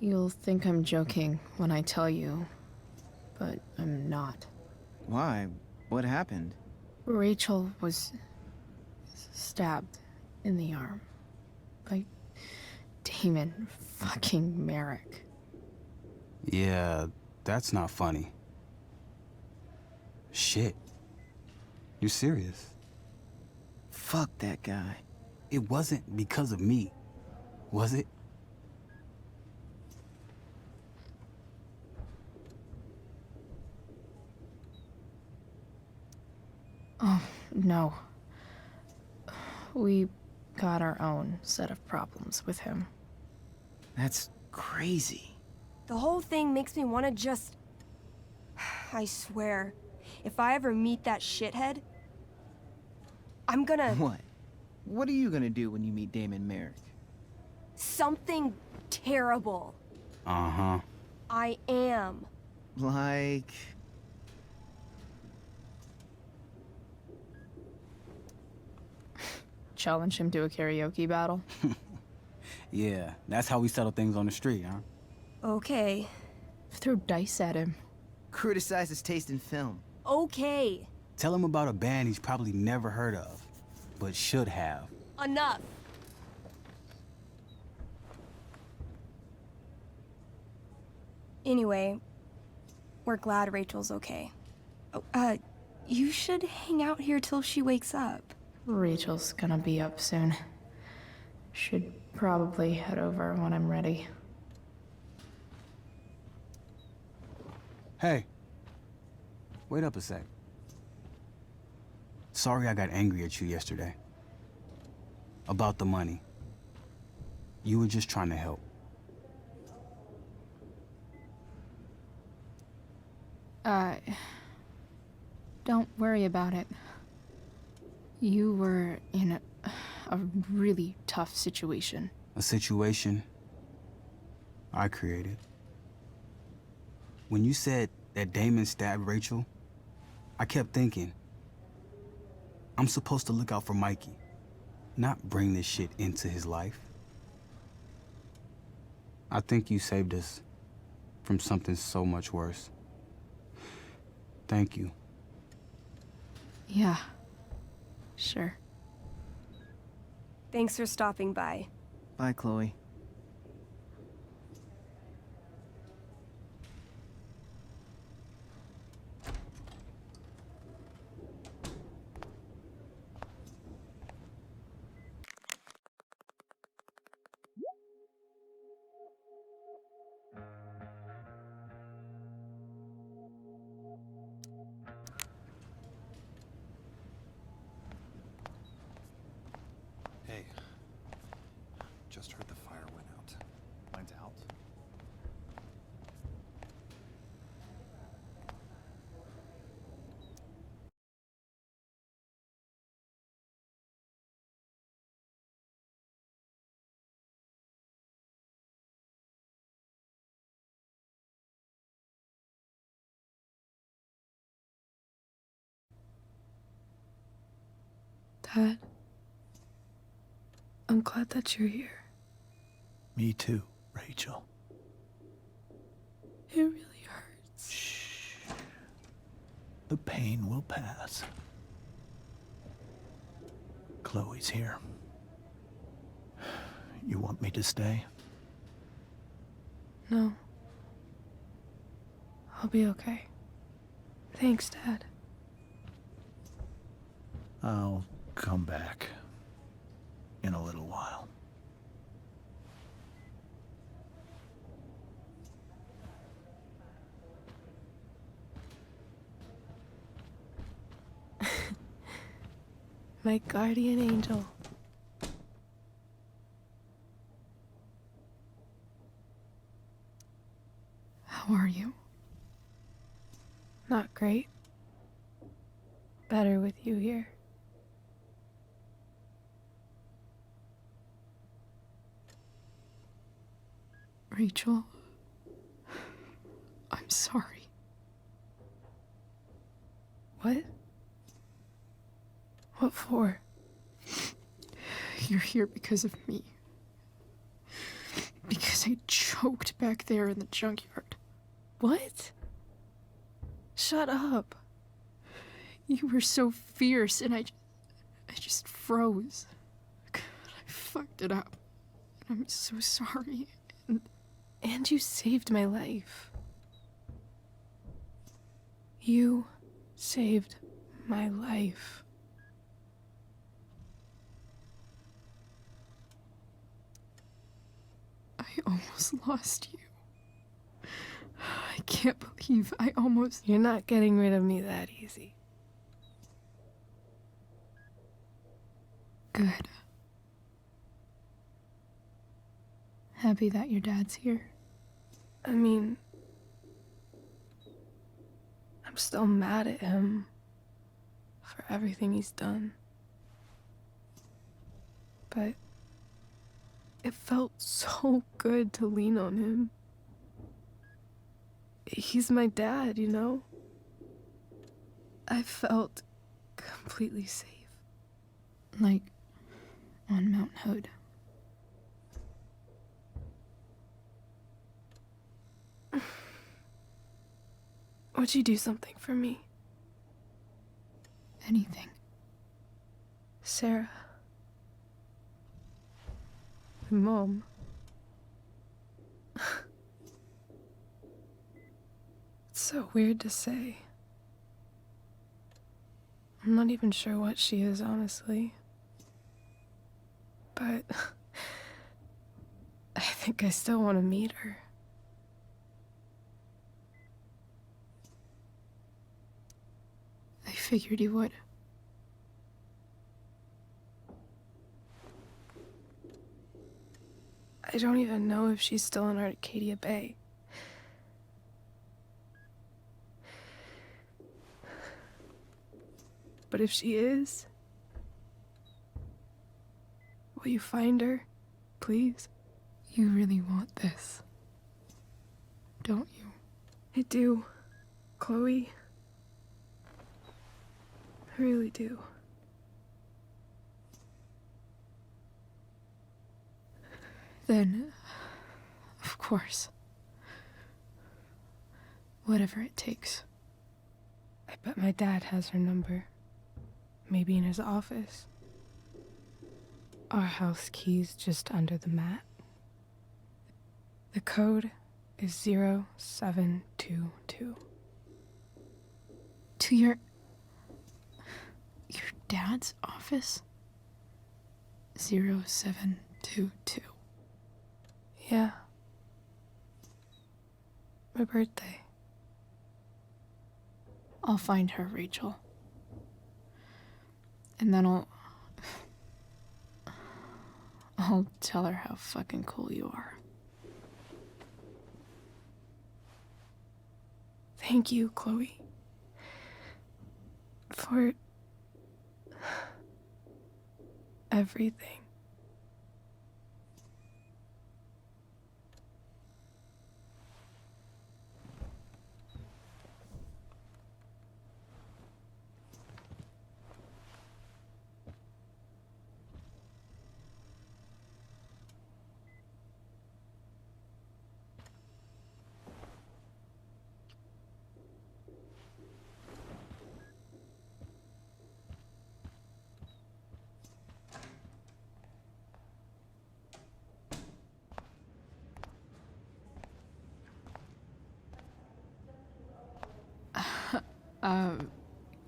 You'll think I'm joking when I tell you, but I'm not. Why? What happened? Rachel was stabbed in the arm by Damon fucking Merrick. Yeah, that's not funny. Shit. You serious? Fuck that guy. It wasn't because of me, was it? Oh, no. We got our own set of problems with him. That's crazy. The whole thing makes me want to just... I swear, if I ever meet that shithead, I'm gonna... What? What are you gonna do when you meet Damon Merrick? Something terrible. Uh-huh. I am. Like... Challenge him to a karaoke battle? Yeah, that's how we settle things on the street, huh? Okay. Throw dice at him. Criticize his taste in film. Okay. Tell him about a band he's probably never heard of, but should have. Enough. Anyway, we're glad Rachel's okay. Oh, you should hang out here till she wakes up. Rachel's gonna be up soon. Should probably head over when I'm ready. Hey. Wait up a sec. Sorry I got angry at you yesterday. About the money. You were just trying to help. Don't worry about it. You were in a really tough situation. A situation I created. When you said that Damon stabbed Rachel, I kept thinking, I'm supposed to look out for Mikey, not bring this shit into his life. I think you saved us from something so much worse. Thank you. Yeah, sure. Thanks for stopping by. Bye, Chloe. Hey, just heard the fire went out. Mine's out. Dad, I'm glad that you're here. Me too, Rachel. It really hurts. Shh. The pain will pass. Chloe's here. You want me to stay? No. I'll be okay. Thanks, Dad. I'll come back in a little while. My guardian angel. How are you? Not great. Better with you here. Rachel, I'm sorry. What? What for? You're here because of me. Because I choked back there in the junkyard. What? Shut up. You were so fierce and I just froze. I fucked it up. And I'm so sorry. And you saved my life. You saved my life. I almost lost you. I can't believe I almost... You're not getting rid of me that easy. Good. Happy that your dad's here. I mean, I'm still mad at him for everything he's done. But it felt so good to lean on him. He's my dad, you know? I felt completely safe. Like on Mount Hood. Would you do something for me? Anything. Sarah. My mom. It's so weird to say. I'm not even sure what she is, honestly. But I think I still want to meet her. I figured you would. I don't even know if she's still in Arcadia Bay. But if she is, will you find her, please? You really want this, don't you? I do, Chloe. I really do. Then, of course. Whatever it takes. I bet my dad has her number. Maybe in his office. Our house key's just under the mat. The code is 0722. To your dad's office? 0722. Yeah. My birthday. I'll find her, Rachel. And then I'll tell her how fucking cool you are. Thank you, Chloe. For everything.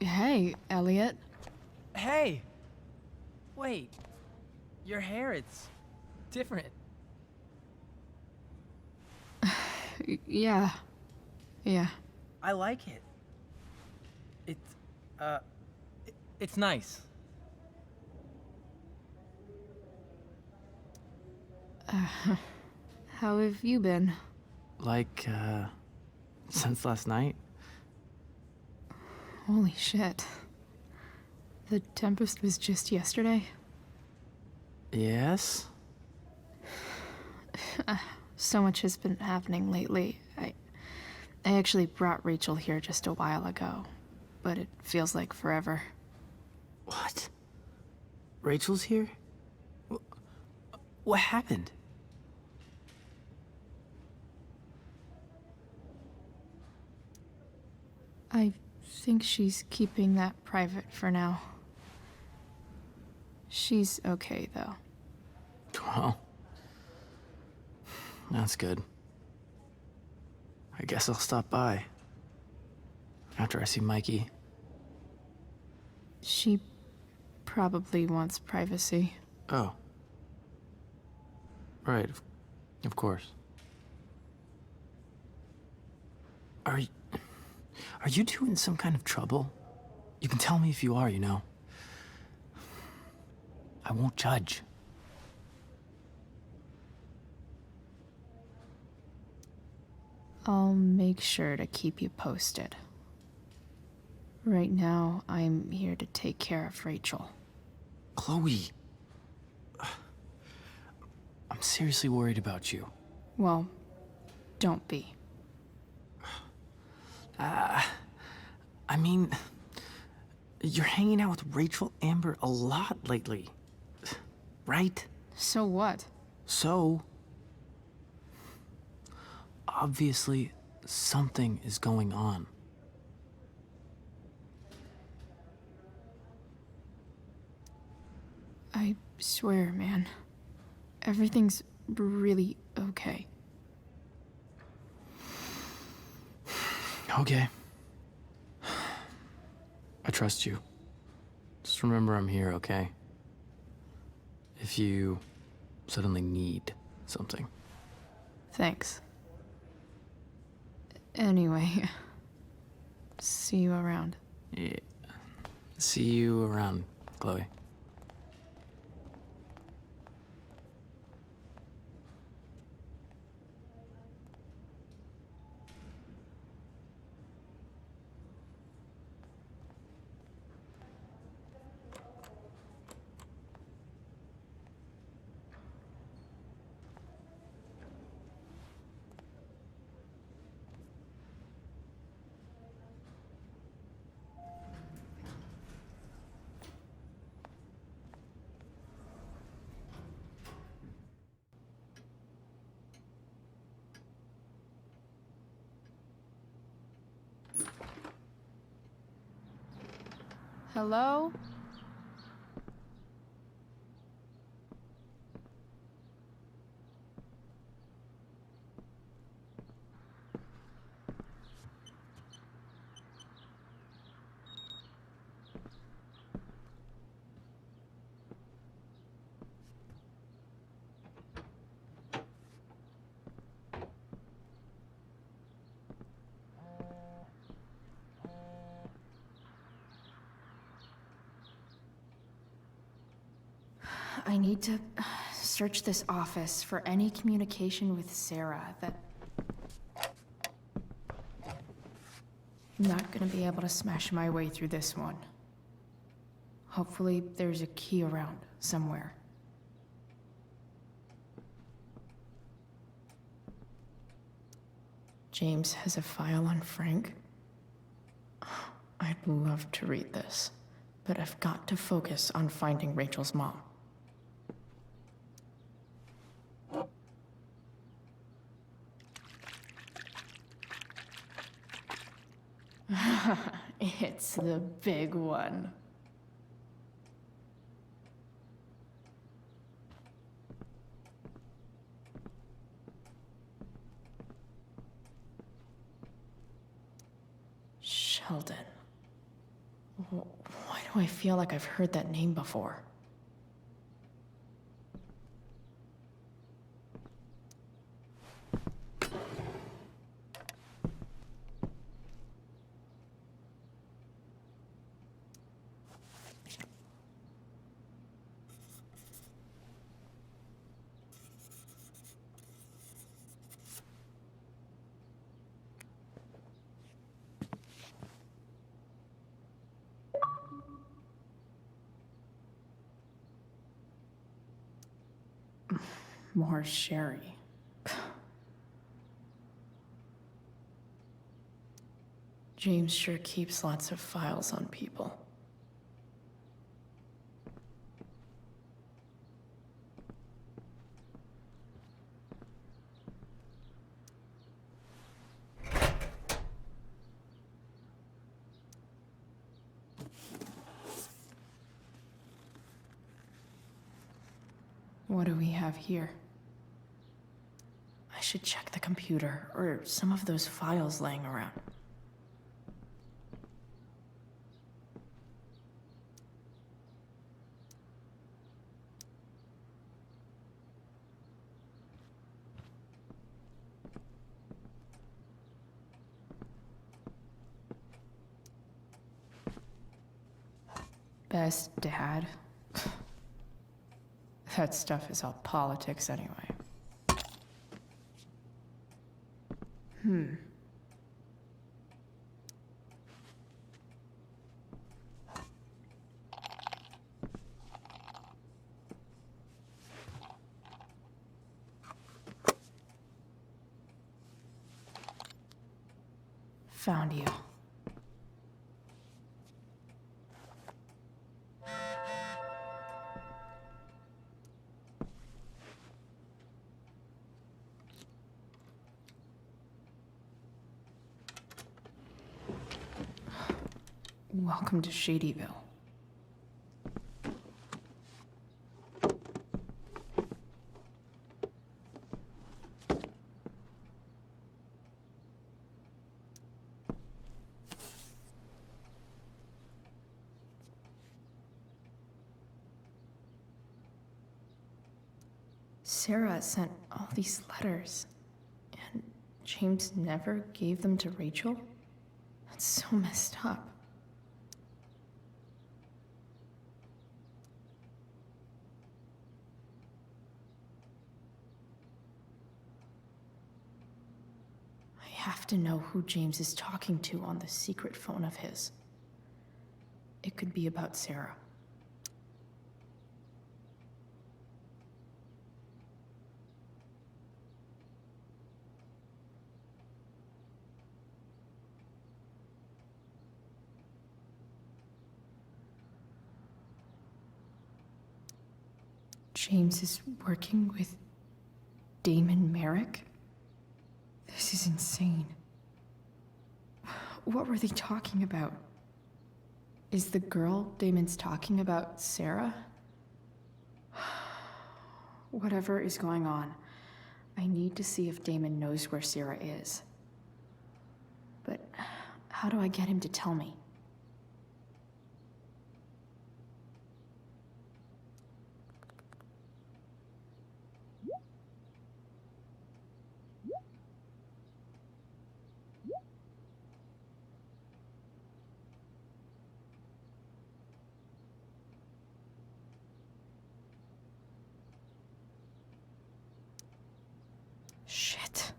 Hey, Elliot. Hey! Wait. Your hair, it's different. Yeah. I like it. It's nice. How have you been? Like, since last night? Holy shit. The Tempest was just yesterday? Yes? So much has been happening lately. I actually brought Rachel here just a while ago, but it feels like forever. What? Rachel's here? What happened? I think she's keeping that private for now. She's okay, though. Well, that's good. I guess I'll stop by after I see Mikey. She probably wants privacy. Oh. Right, of course. Are you two in some kind of trouble? You can tell me if you are, you know. I won't judge. I'll make sure to keep you posted. Right now, I'm here to take care of Rachel. Chloe. I'm seriously worried about you. Well, don't be. I mean, you're hanging out with Rachel Amber a lot lately, right? So what? So, obviously, something is going on. I swear, man. Everything's really okay. Okay. I trust you. Just remember I'm here, okay? If you suddenly need something. Thanks. Anyway, see you around. Yeah. See you around, Chloe. Hello? I need to search this office for any communication with Sarah that... I'm not gonna be able to smash my way through this one. Hopefully there's a key around somewhere. James has a file on Frank. I'd love to read this, but I've got to focus on finding Rachel's mom. It's the big one. Sheldon. Why do I feel like I've heard that name before? More Sherry. James sure keeps lots of files on people. What do we have here? I should check the computer, or some of those files laying around. Best dad? That stuff is all politics anyway. Found you. Welcome to Shadyville. Sarah sent all these letters, and James never gave them to Rachel? That's so messed up. I have to know who James is talking to on the secret phone of his. It could be about Sarah. James is working with Damon Merrick? This is insane. What were they talking about? Is the girl Damon's talking about Sarah? Whatever is going on, I need to see if Damon knows where Sarah is. But how do I get him to tell me? Shit.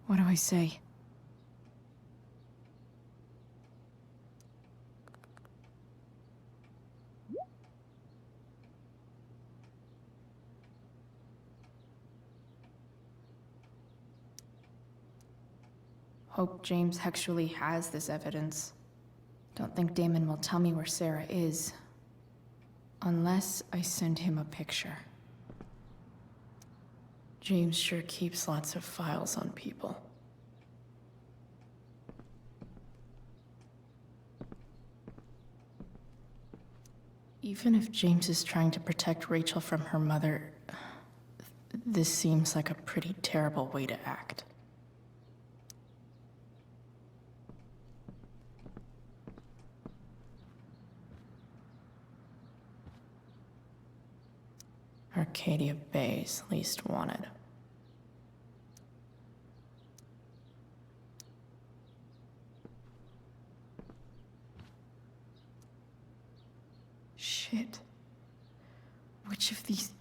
What do I say? Hope James actually has this evidence. Don't think Damon will tell me where Sarah is. Unless I send him a picture. James sure keeps lots of files on people. Even if James is trying to protect Rachel from her mother, this seems like a pretty terrible way to act. Arcadia Bay's least wanted. Shit. Which of these...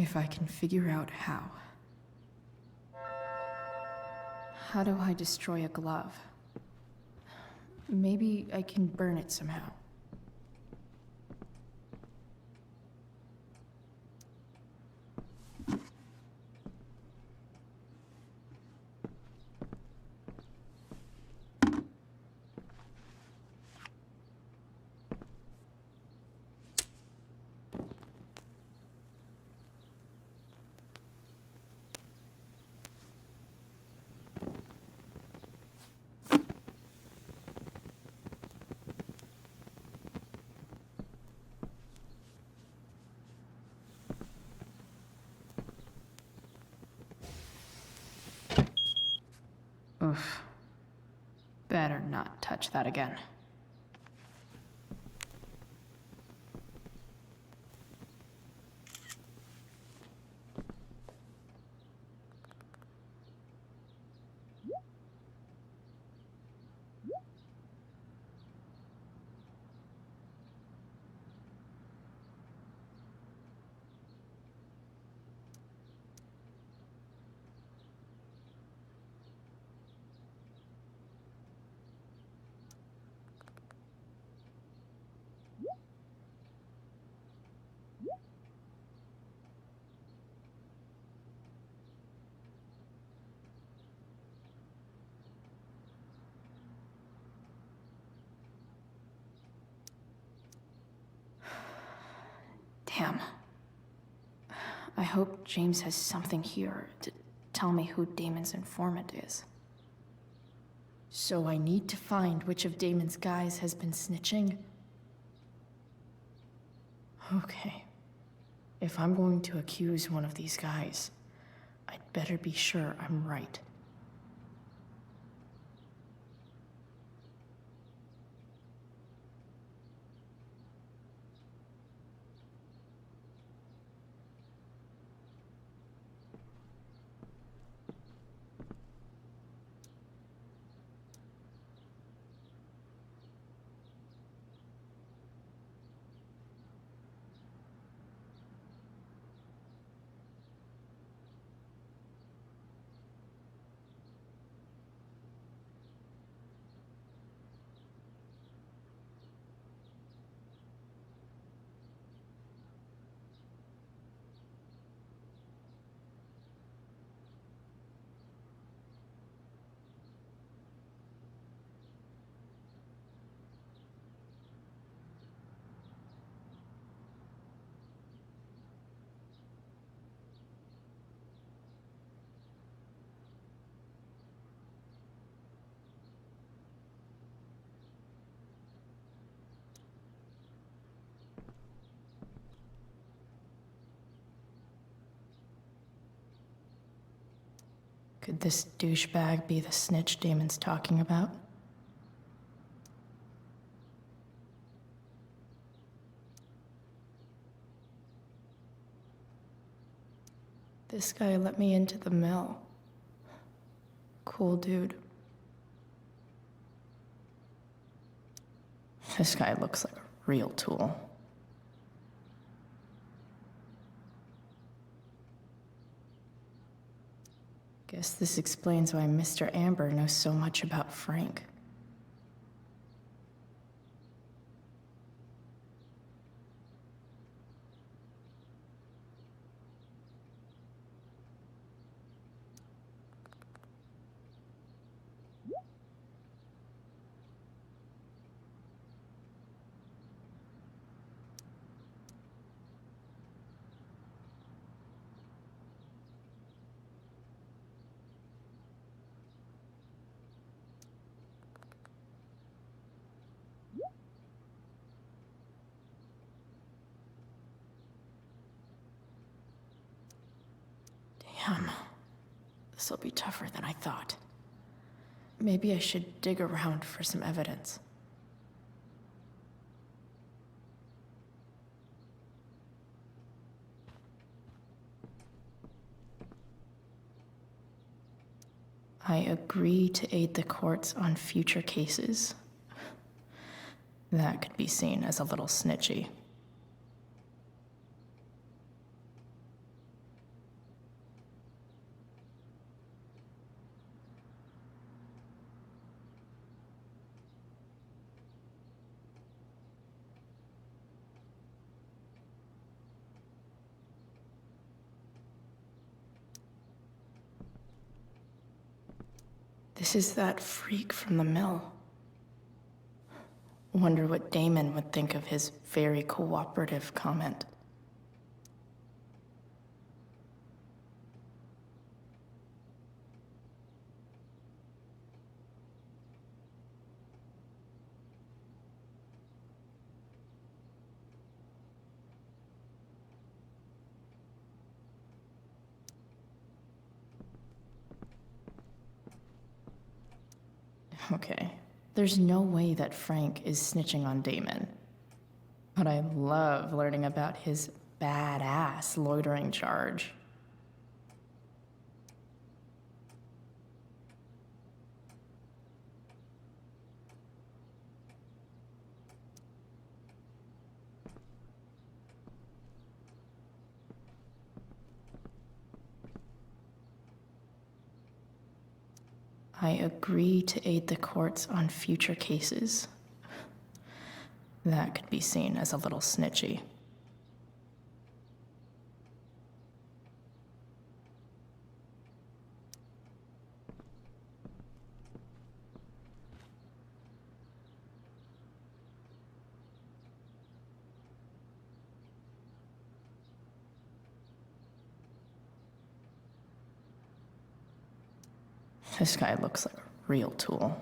If I can figure out how. How do I destroy a glove? Maybe I can burn it somehow. Oof. Better not touch that again. Damn. I hope James has something here to tell me who Damon's informant is. So I need to find which of Damon's guys has been snitching? Okay. If I'm going to accuse one of these guys, I'd better be sure I'm right. Could this douchebag be the snitch Damon's talking about? This guy let me into the mill. Cool dude. This guy looks like a real tool. Guess this explains why Mr. Amber knows so much about Frank. Damn. This'll be tougher than I thought. Maybe I should dig around for some evidence. I agree to aid the courts on future cases. That could be seen as a little snitchy. This is that freak from the mill. Wonder what Damon would think of his very cooperative comment. Okay, there's no way that Frank is snitching on Damon. But I love learning about his badass loitering charge. I agree to aid the courts on future cases. That could be seen as a little snitchy. This guy looks like a real tool.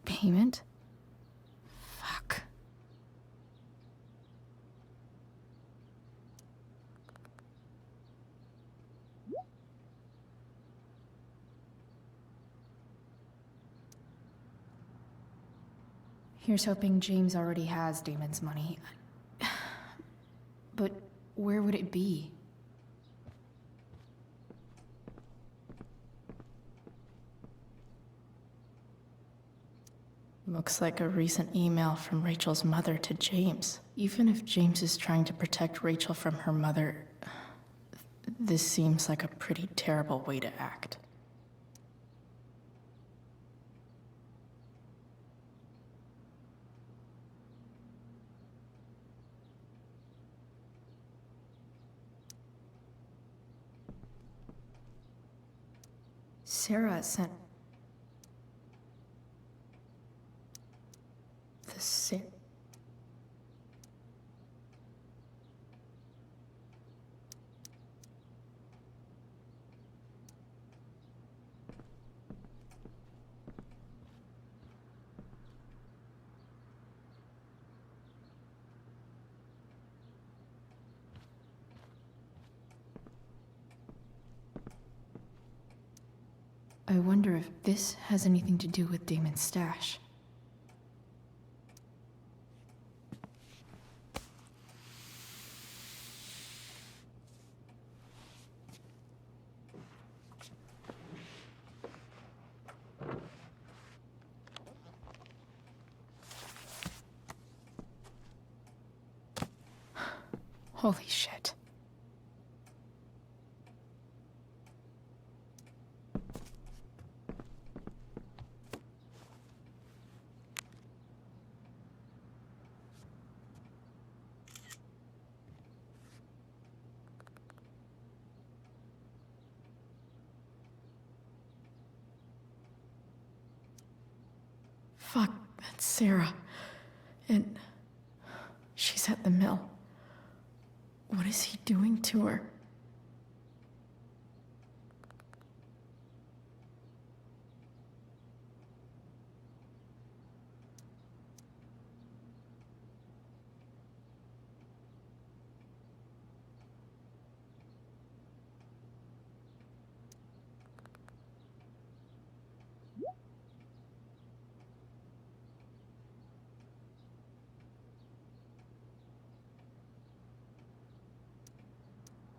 Payment? Fuck. Here's hoping James already has Damon's money. But where would it be? Looks like a recent email from Rachel's mother to James. Even if James is trying to protect Rachel from her mother, this seems like a pretty terrible way to act. Sarah sent the sin. I wonder if this has anything to do with Damon's stash. Holy shit. Fuck, that's Sarah. And she's at the mill. What is he doing to her?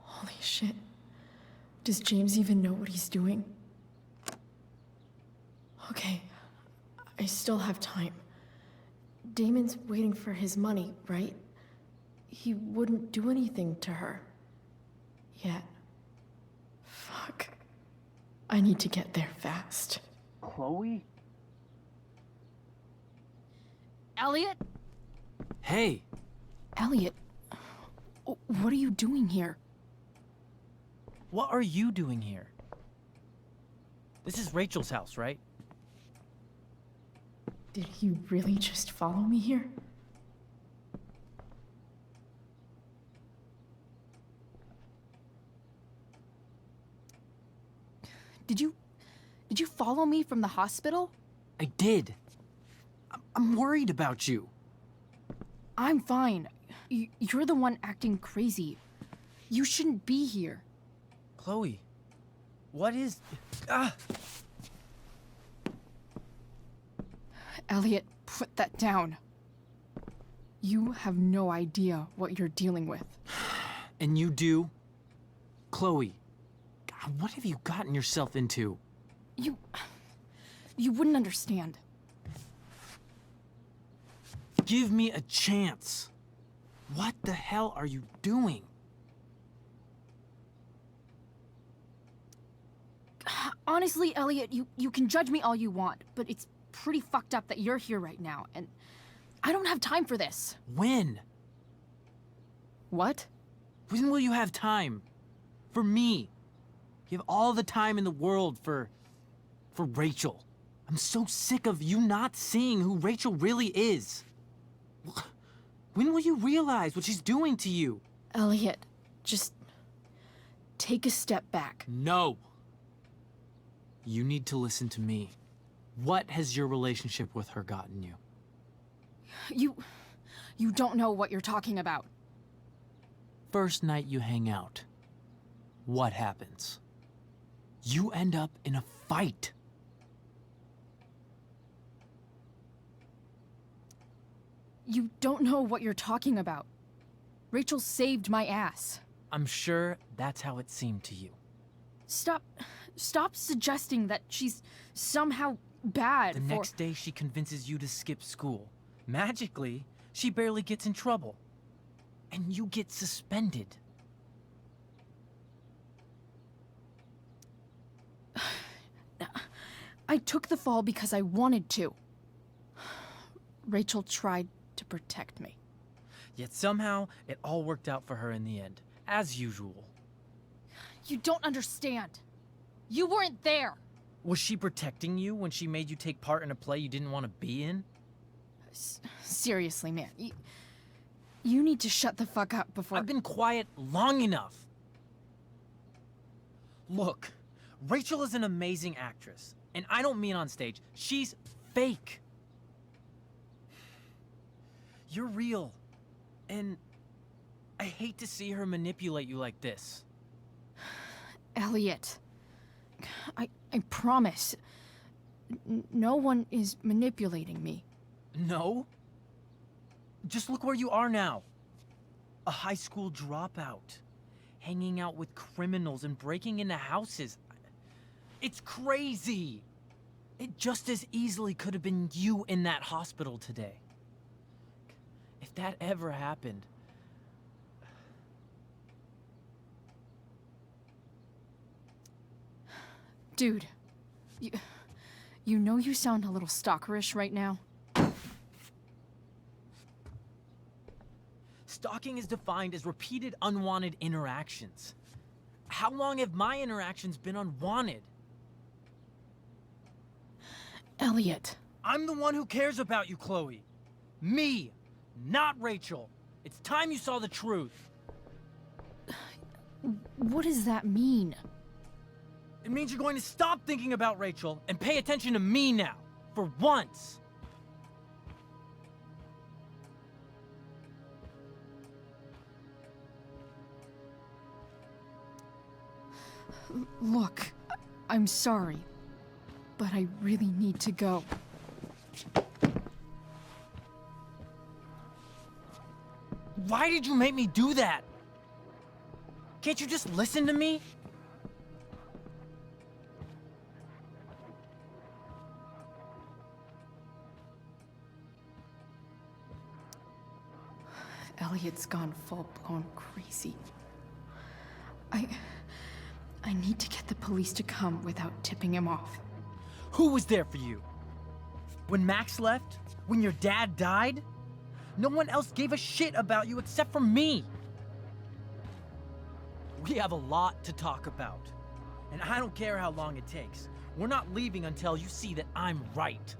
Holy shit. Does James even know what he's doing? Okay, I still have time. Damon's waiting for his money, right? He wouldn't do anything to her. Yet. Fuck. I need to get there fast. Chloe? Elliot? Hey! Elliot, what are you doing here? What are you doing here? This is Rachel's house, right? Did he really just follow me here? Did you follow me from the hospital? I did. I'm worried about you. I'm fine. You're the one acting crazy. You shouldn't be here. Chloe, what is... Ah! Elliot, put that down. You have no idea what you're dealing with. And you do? Chloe, God, what have you gotten yourself into? You wouldn't understand. Give me a chance. What the hell are you doing? Honestly, Elliot, you can judge me all you want, but it's pretty fucked up that you're here right now, and I don't have time for this. When? What? When will you have time? For me. You have all the time in the world for Rachel. I'm so sick of you not seeing who Rachel really is. When will you realize what she's doing to you? Elliot, just take a step back. No. You need to listen to me. What has your relationship with her gotten you? You don't know what you're talking about. First night you hang out, what happens? You end up in a fight. You don't know what you're talking about. Rachel saved my ass. I'm sure that's how it seemed to you. Stop suggesting that she's somehow bad. The next day she convinces you to skip school. Magically, she barely gets in trouble. And you get suspended. I took the fall because I wanted to. Rachel tried to protect me. Yet somehow, it all worked out for her in the end, as usual. You don't understand. You weren't there. Was she protecting you when she made you take part in a play you didn't want to be in? Seriously, man. You need to shut the fuck up before... I've been quiet long enough. Look, Rachel is an amazing actress. And I don't mean on stage. She's fake. You're real. And I hate to see her manipulate you like this. Elliot, I promise. No one is manipulating me. No? Just look where you are now. A high school dropout. Hanging out with criminals and breaking into houses. It's crazy. It just as easily could have been you in that hospital today. If that ever happened... Dude, you know you sound a little stalkerish right now? Stalking is defined as repeated unwanted interactions. How long have my interactions been unwanted? Elliot. I'm the one who cares about you, Chloe. Me, not Rachel. It's time you saw the truth. What does that mean? It means you're going to stop thinking about Rachel and pay attention to me now, for once. Look, I'm sorry, but I really need to go. Why did you make me do that? Can't you just listen to me? Elliot's gone full-blown crazy. I need to get the police to come without tipping him off. Who was there for you? When Max left? When your dad died? No one else gave a shit about you except for me. We have a lot to talk about. And I don't care how long it takes. We're not leaving until you see that I'm right.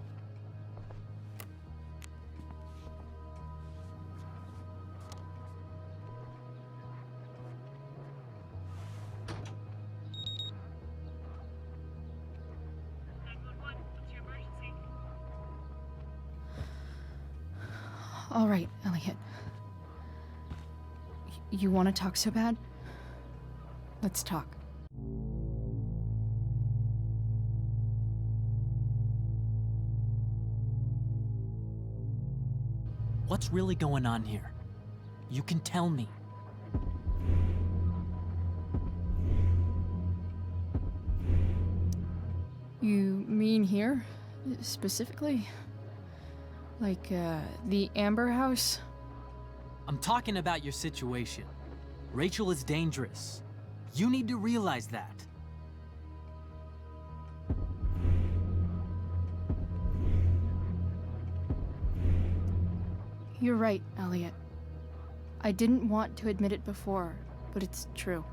All right, Elliot. You want to talk so bad? Let's talk. What's really going on here? You can tell me. You mean here, specifically? Like, the Amber House? I'm talking about your situation. Rachel is dangerous. You need to realize that. You're right, Elliot. I didn't want to admit it before, but it's true.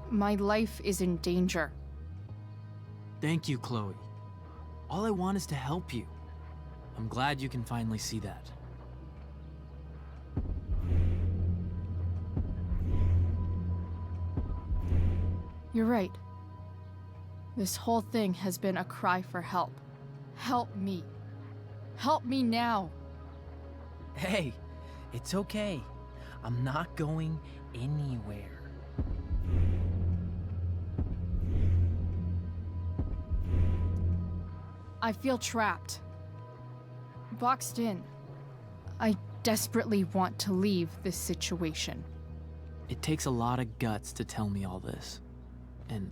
My life is in danger. Thank you, Chloe. All I want is to help you. I'm glad you can finally see that. You're right. This whole thing has been a cry for help. Help me. Help me now. Hey, it's okay. I'm not going anywhere. I feel trapped. Boxed in. I desperately want to leave this situation. It takes a lot of guts to tell me all this. And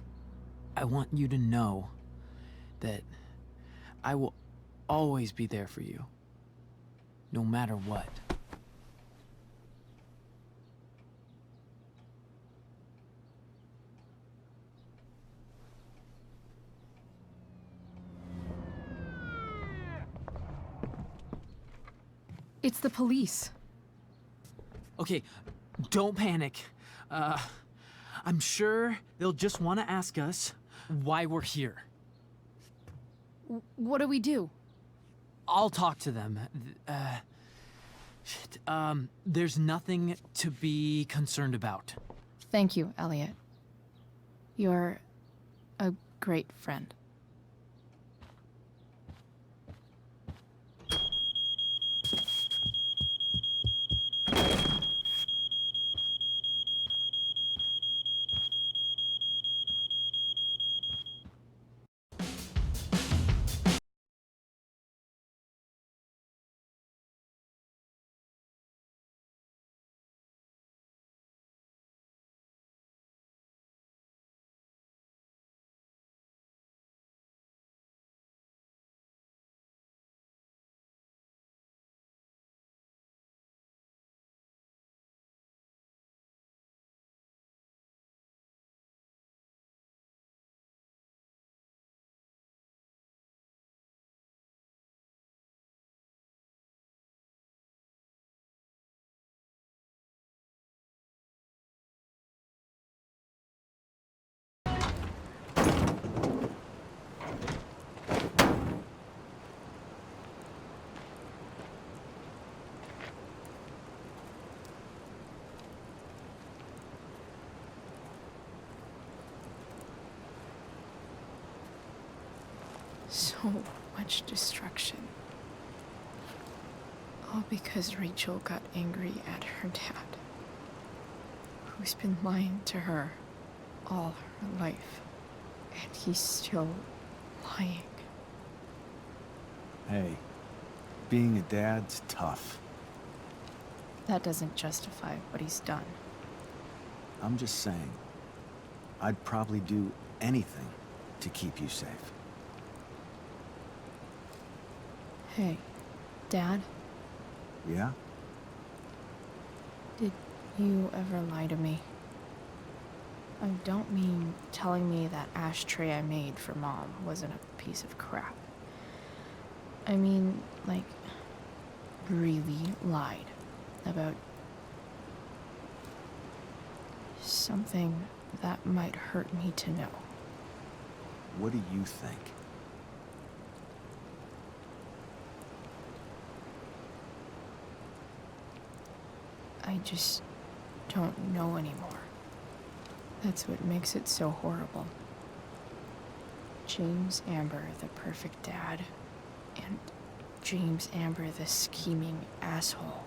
I want you to know that I will always be there for you. No matter what. It's the police. Okay, don't panic. I'm sure they'll just want to ask us why we're here. What do we do? I'll talk to them. Shit, there's nothing to be concerned about. Thank you, Elliot. You're a great friend. So much destruction. All because Rachel got angry at her dad, who's been lying to her all her life. And he's still lying. Hey, being a dad's tough. That doesn't justify what he's done. I'm just saying, I'd probably do anything to keep you safe. Hey, Dad? Yeah? Did you ever lie to me? I don't mean telling me that ashtray I made for Mom wasn't a piece of crap. I mean, like, really lied about something that might hurt me to know. What do you think? I just don't know anymore. That's what makes it so horrible. James Amber, the perfect dad, and James Amber, the scheming asshole,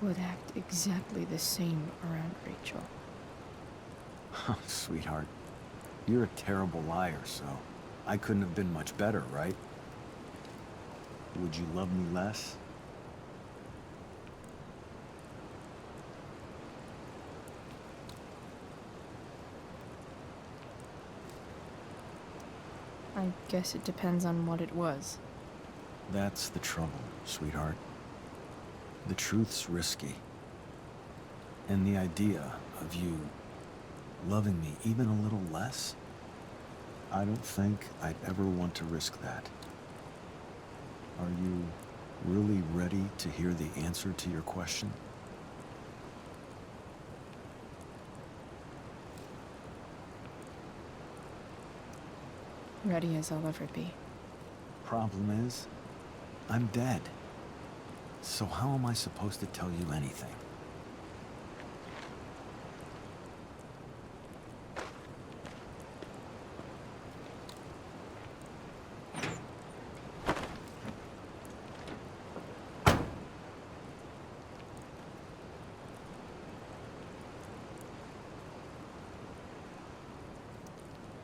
would act exactly the same around Rachel. Sweetheart, you're a terrible liar, so I couldn't have been much better, right? Would you love me less? I guess it depends on what it was. That's the trouble, sweetheart. The truth's risky. And the idea of you loving me even a little less, I don't think I'd ever want to risk that. Are you really ready to hear the answer to your question? Ready as I'll ever be. Problem is, I'm dead. So how am I supposed to tell you anything?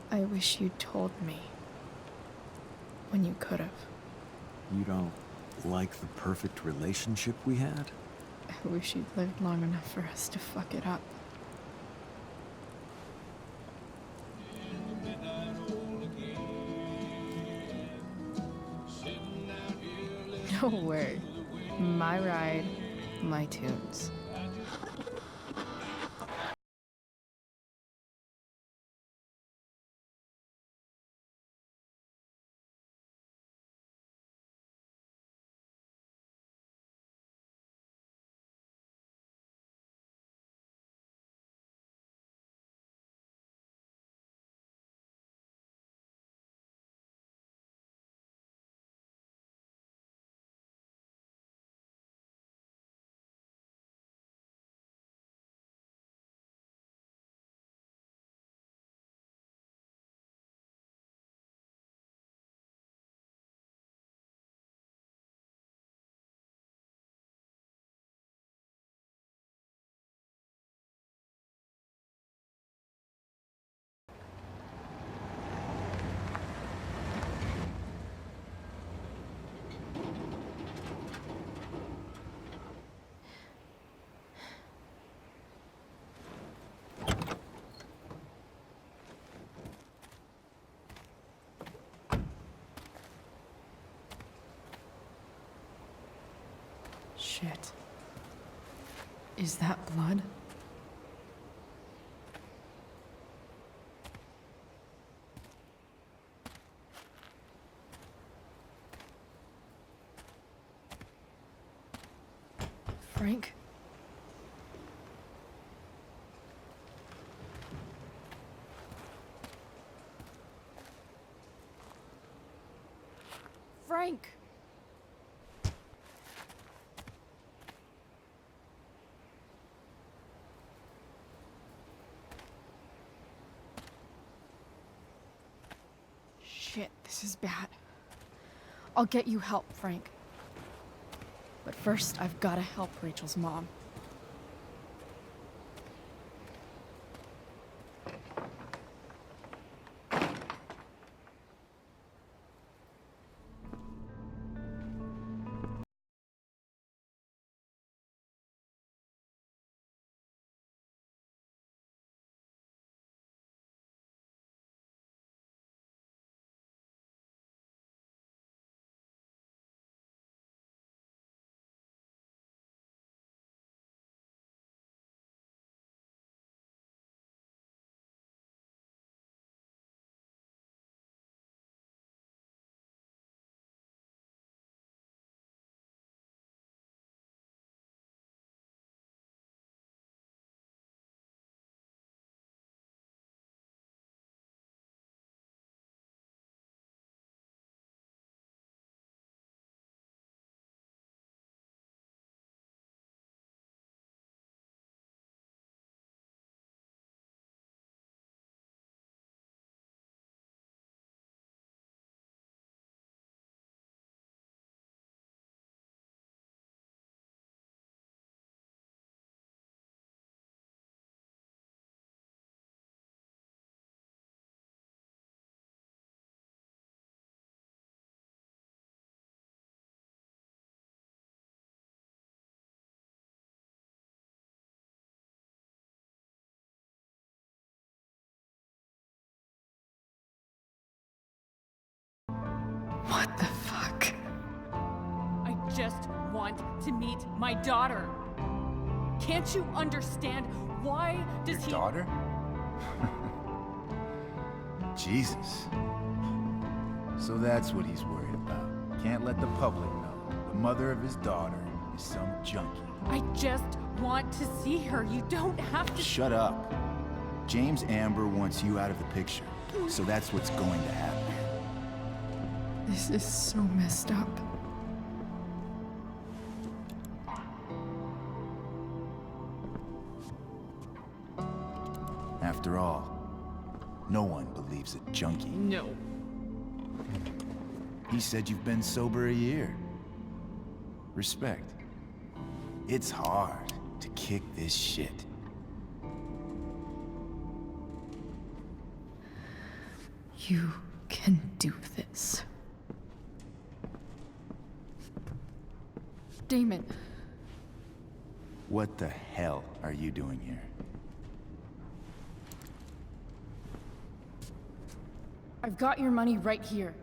I wish you'd told me. When you could have. You don't like the perfect relationship we had? I wish you'd lived long enough for us to fuck it up. No way. My ride, my tunes. Shit. Is that blood? Frank? Frank! Shit, this is bad. I'll get you help, Frank. But first, I've gotta help Rachel's mom. What the fuck? I just want to meet my daughter. Can't you understand? Why does Your daughter? Jesus. So that's what he's worried about. Can't let the public know. The mother of his daughter is some junkie. I just want to see her. You don't have to. Shut up. James Amber wants you out of the picture. So that's what's going to happen. This is so messed up. After all, no one believes a junkie. No. He said you've been sober a year. Respect. It's hard to kick this shit. You can do this. Damon. What the hell are you doing here? I've got your money right here.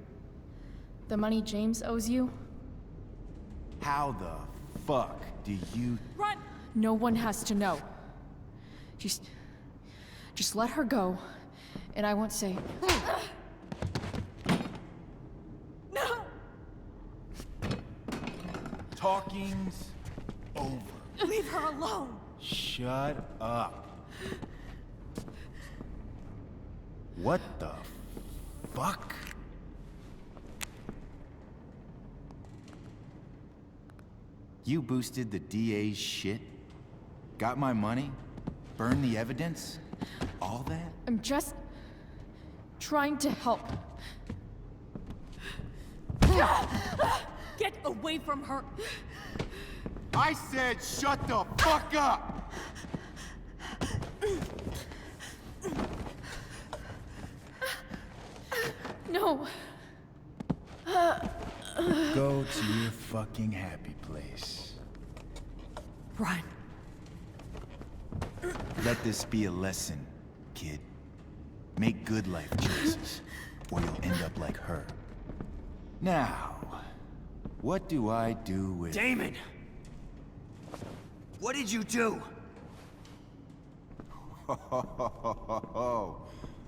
The money James owes you. How the fuck do you... Run! No one has to know. Just let her go, and I won't say... No! Talking's over. Leave her alone! Shut up. What the fuck? You boosted the DA's shit? Got my money? Burned the evidence? All that? I'm just... trying to help. Get away from her! I said shut the fuck up! No. Go to your fucking happy place. Run. Let this be a lesson, kid. Make good life choices, or you'll end up like her. Now, what do I do with... Damon! What did you do?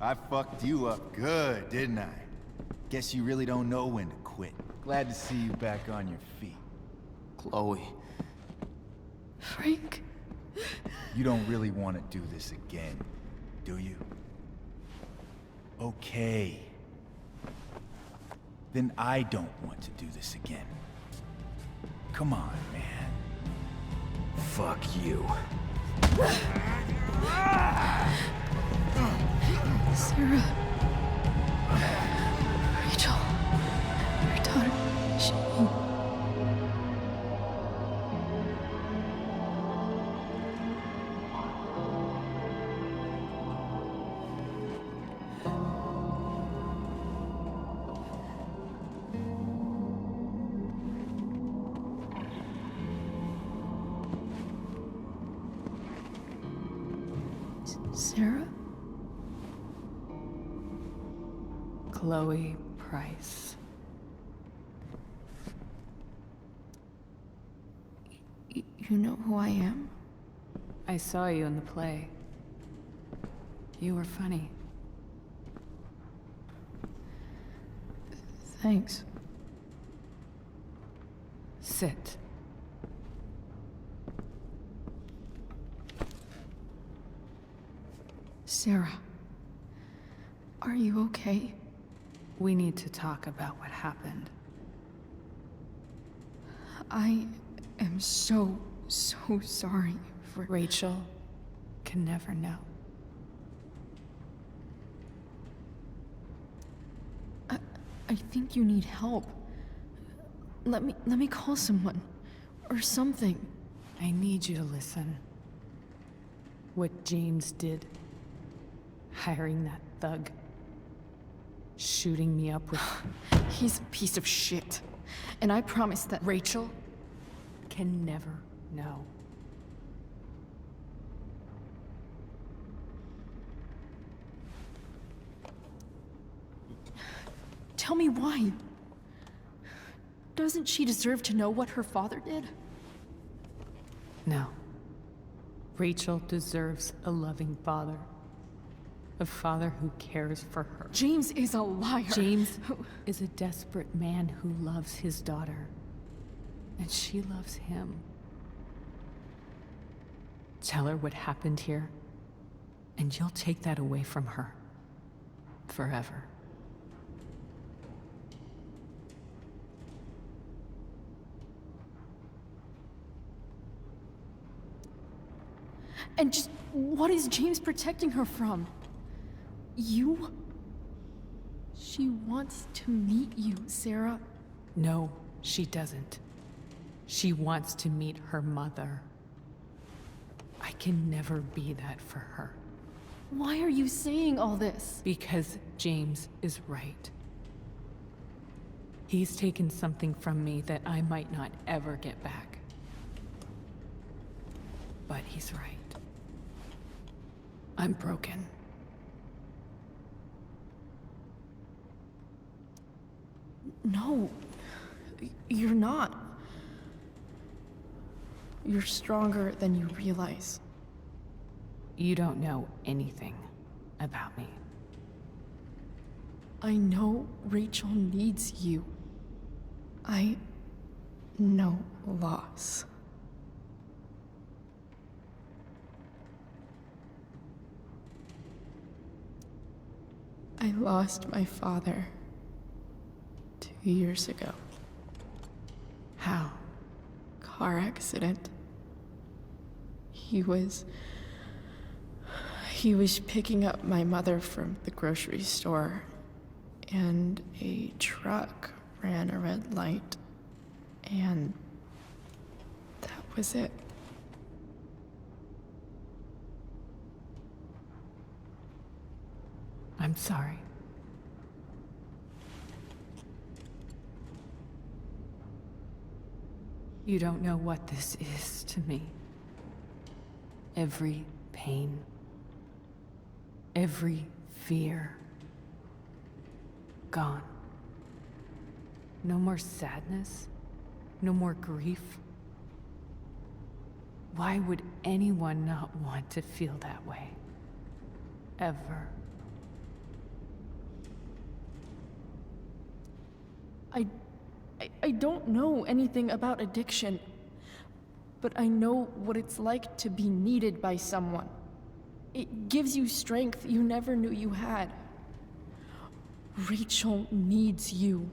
I fucked you up good, didn't I? Guess you really don't know when to quit. Glad to see you back on your feet. Chloe. Frank. You don't really want to do this again, do you? Okay. Then I don't want to do this again. Come on, man. Fuck you. Sarah. Rachel. Your daughter. She... Sarah? Chloe Price. You know who I am? I saw you in the play. You were funny. Thanks. Sit. Sarah. Are you okay? We need to talk about what happened. I am so sorry for... Rachel can never know. I think you need help. Let me call someone. Or something. I need you to listen. What James did. Hiring that thug. Shooting me up with... He's a piece of shit. And I promise that... Rachel can never know. Tell me why. Doesn't she deserve to know what her father did? No. Rachel deserves a loving father. A father who cares for her. James is a liar. James is a desperate man who loves his daughter. And she loves him. Tell her what happened here, and you'll take that away from her. Forever. And just what is James protecting her from? You? She wants to meet you, Sarah. No, she doesn't. She wants to meet her mother. I can never be that for her. Why are you saying all this? Because James is right. He's taken something from me that I might not ever get back. But he's right. I'm broken. No, you're not. You're stronger than you realize. You don't know anything about me. I know Rachel needs you. I know loss. I lost my father 2 years ago. How? Car accident. He was picking up my mother from the grocery store, and a truck ran a red light, and that was it. I'm sorry. You don't know what this is to me. Every pain, every fear, gone. No more sadness, no more grief. Why would anyone not want to feel that way? Ever. I don't know anything about addiction, but I know what it's like to be needed by someone. It gives you strength you never knew you had. Rachel needs you.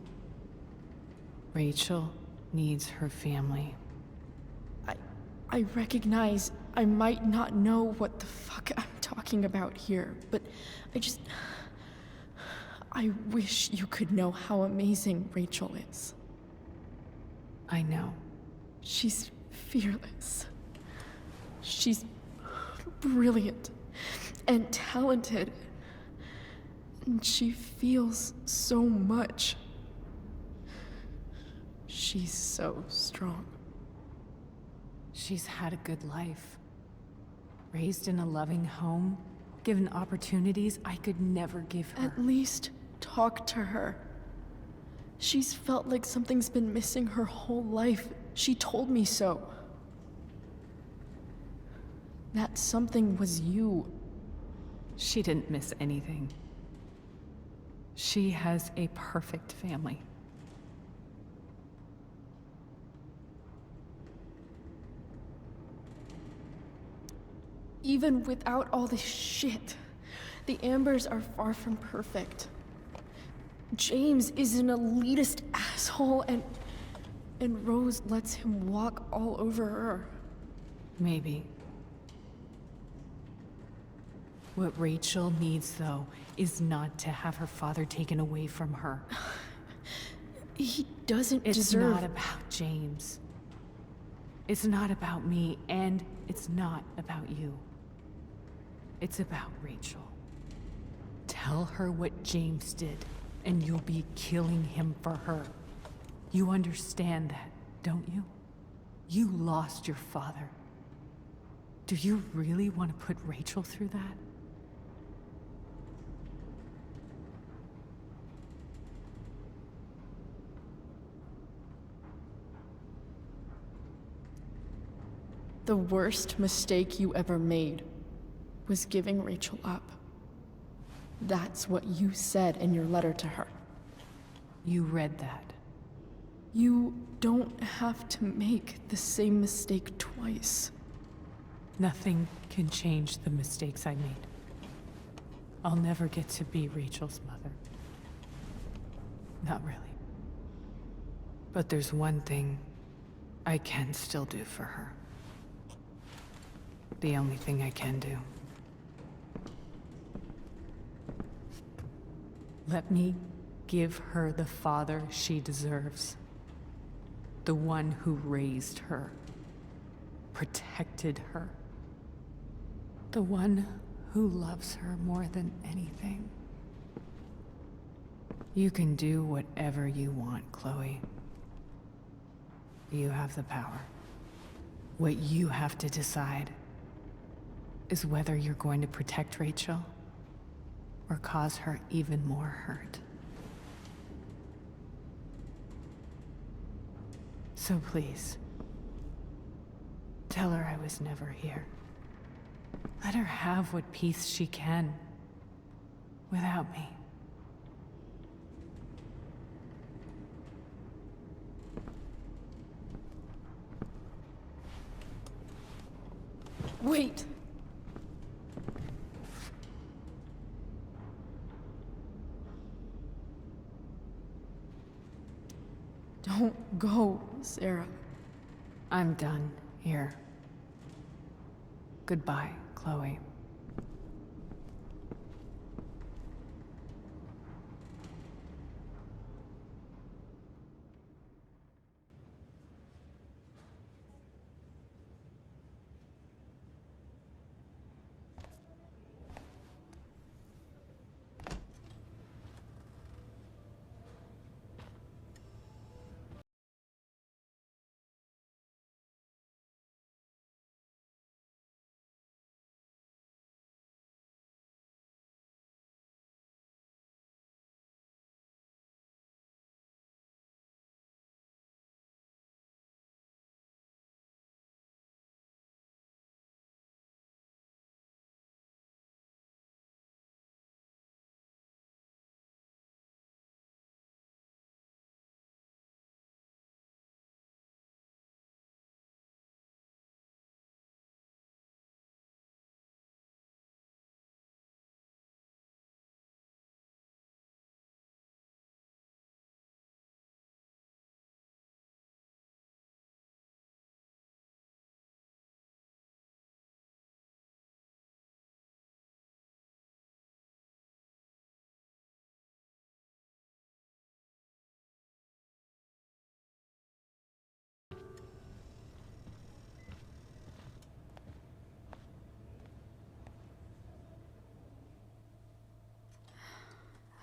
Rachel needs her family. I recognize I might not know what the fuck I'm talking about here, but I wish you could know how amazing Rachel is. I know. She's fearless. She's brilliant and talented. And she feels so much. She's so strong. She's had a good life. Raised in a loving home, given opportunities I could never give her. At least talk to her. She's felt like something's been missing her whole life. She told me so. That something was you. She didn't miss anything. She has a perfect family. Even without all this shit, the Ambers are far from perfect. James is an elitist asshole, and Rose lets him walk all over her. Maybe. What Rachel needs, though, is not to have her father taken away from her. He doesn't deserve... deserve... It's not about James. It's not about me, and it's not about you. It's about Rachel. Tell her what James did, and you'll be killing him for her. You understand that, don't you? You lost your father. Do you really want to put Rachel through that? The worst mistake you ever made was giving Rachel up. That's what you said in your letter to her. You read that. You don't have to make the same mistake twice. Nothing can change the mistakes I made. I'll never get to be Rachel's mother. Not really. But there's one thing I can still do for her. The only thing I can do. Let me give her the father she deserves. The one who raised her, protected her. The one who loves her more than anything. You can do whatever you want, Chloe. You have the power. What you have to decide is whether you're going to protect Rachel or cause her even more hurt. So please, tell her I was never here. Let her have what peace she can without me. Wait! Don't go, Sarah. I'm done here. Goodbye, Chloe.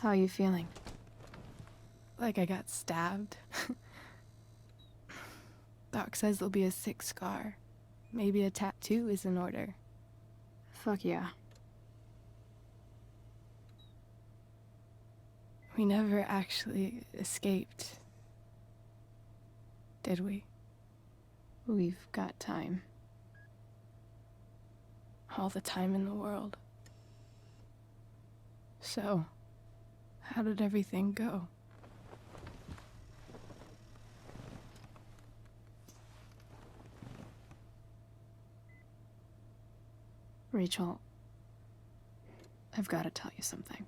How are you feeling? Like I got stabbed. Doc says there'll be a sick scar. Maybe a tattoo is in order. Fuck yeah. We never actually escaped, did we? We've got time. All the time in the world. So, how did everything go? Rachel, I've got to tell you something.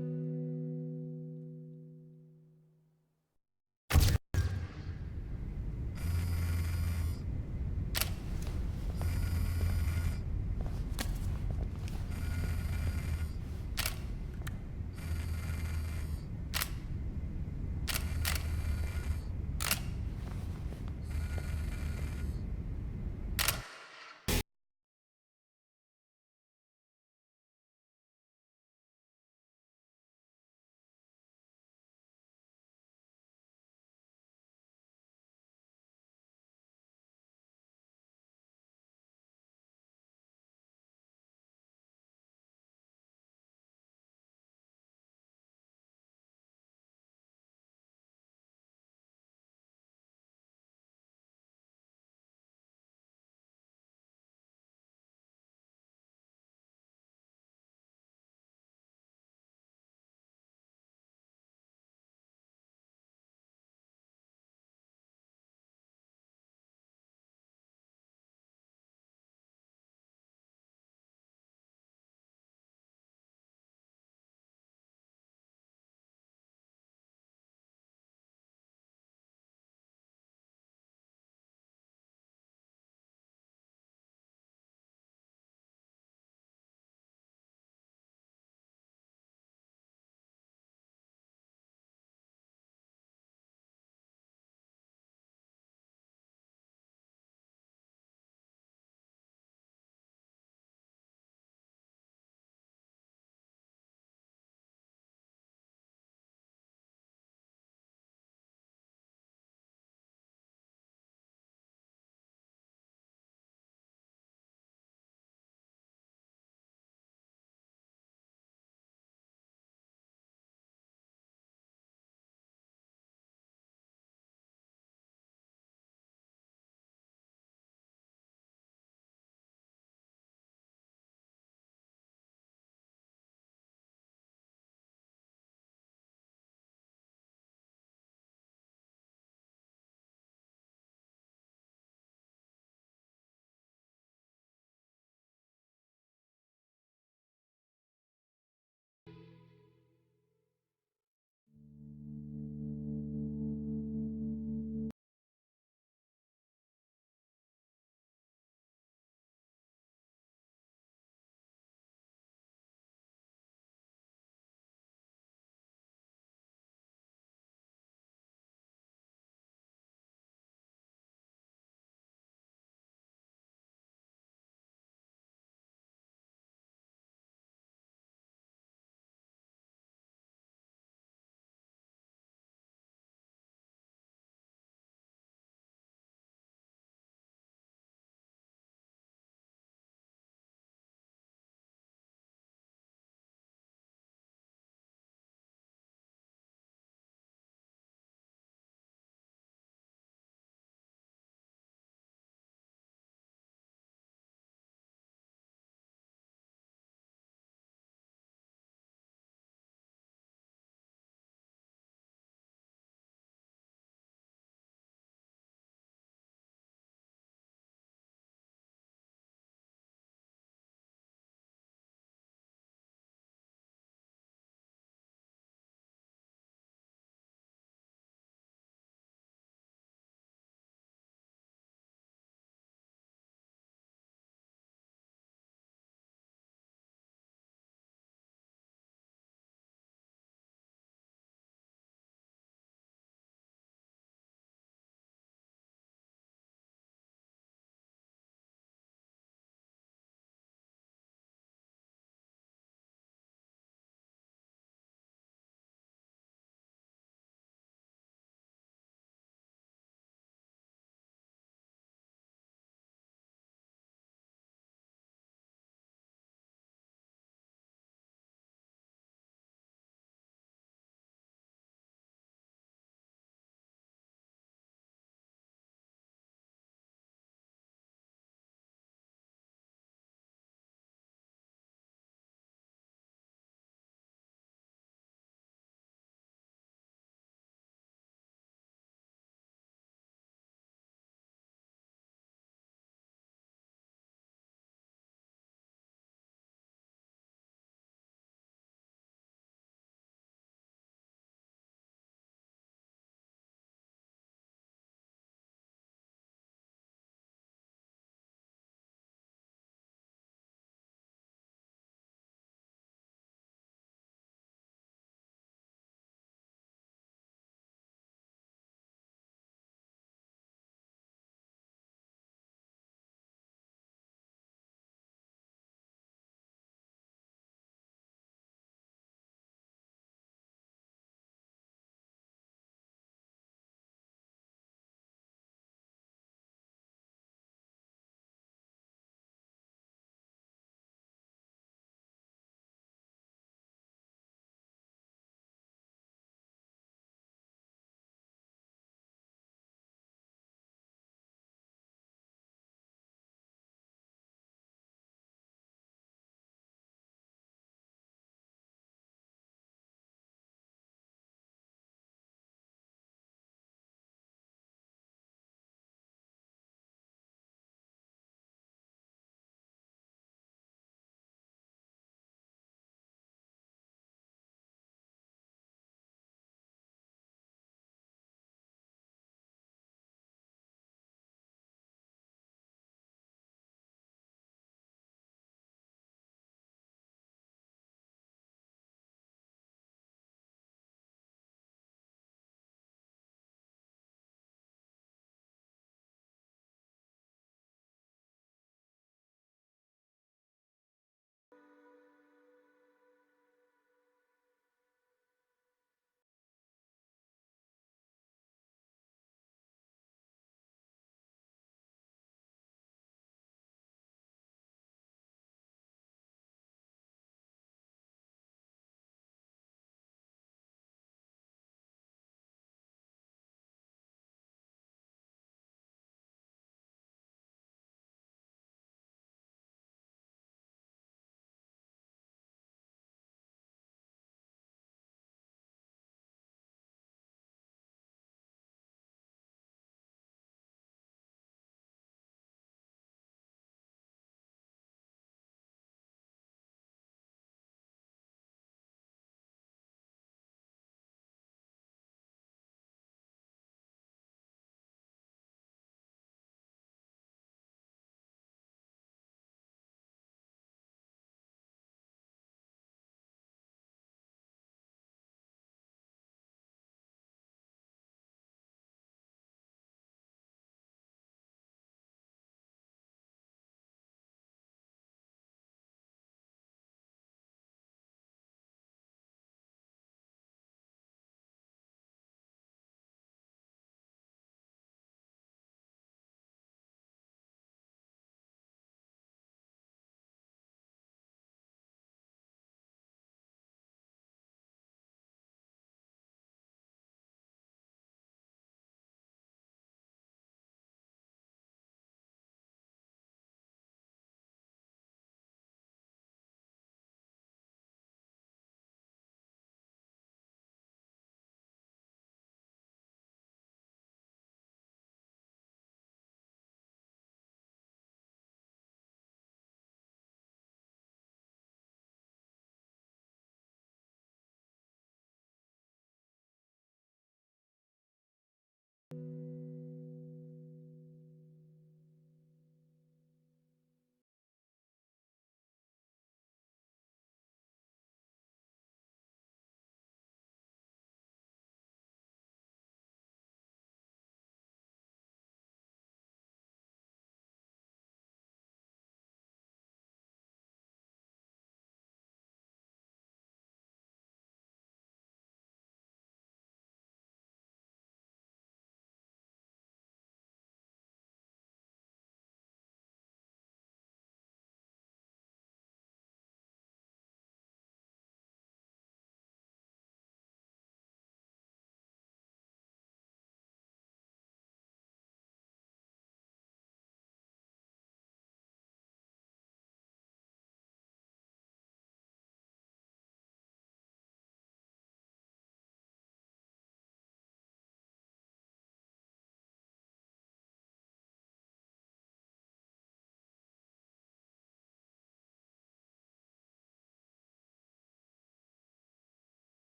you.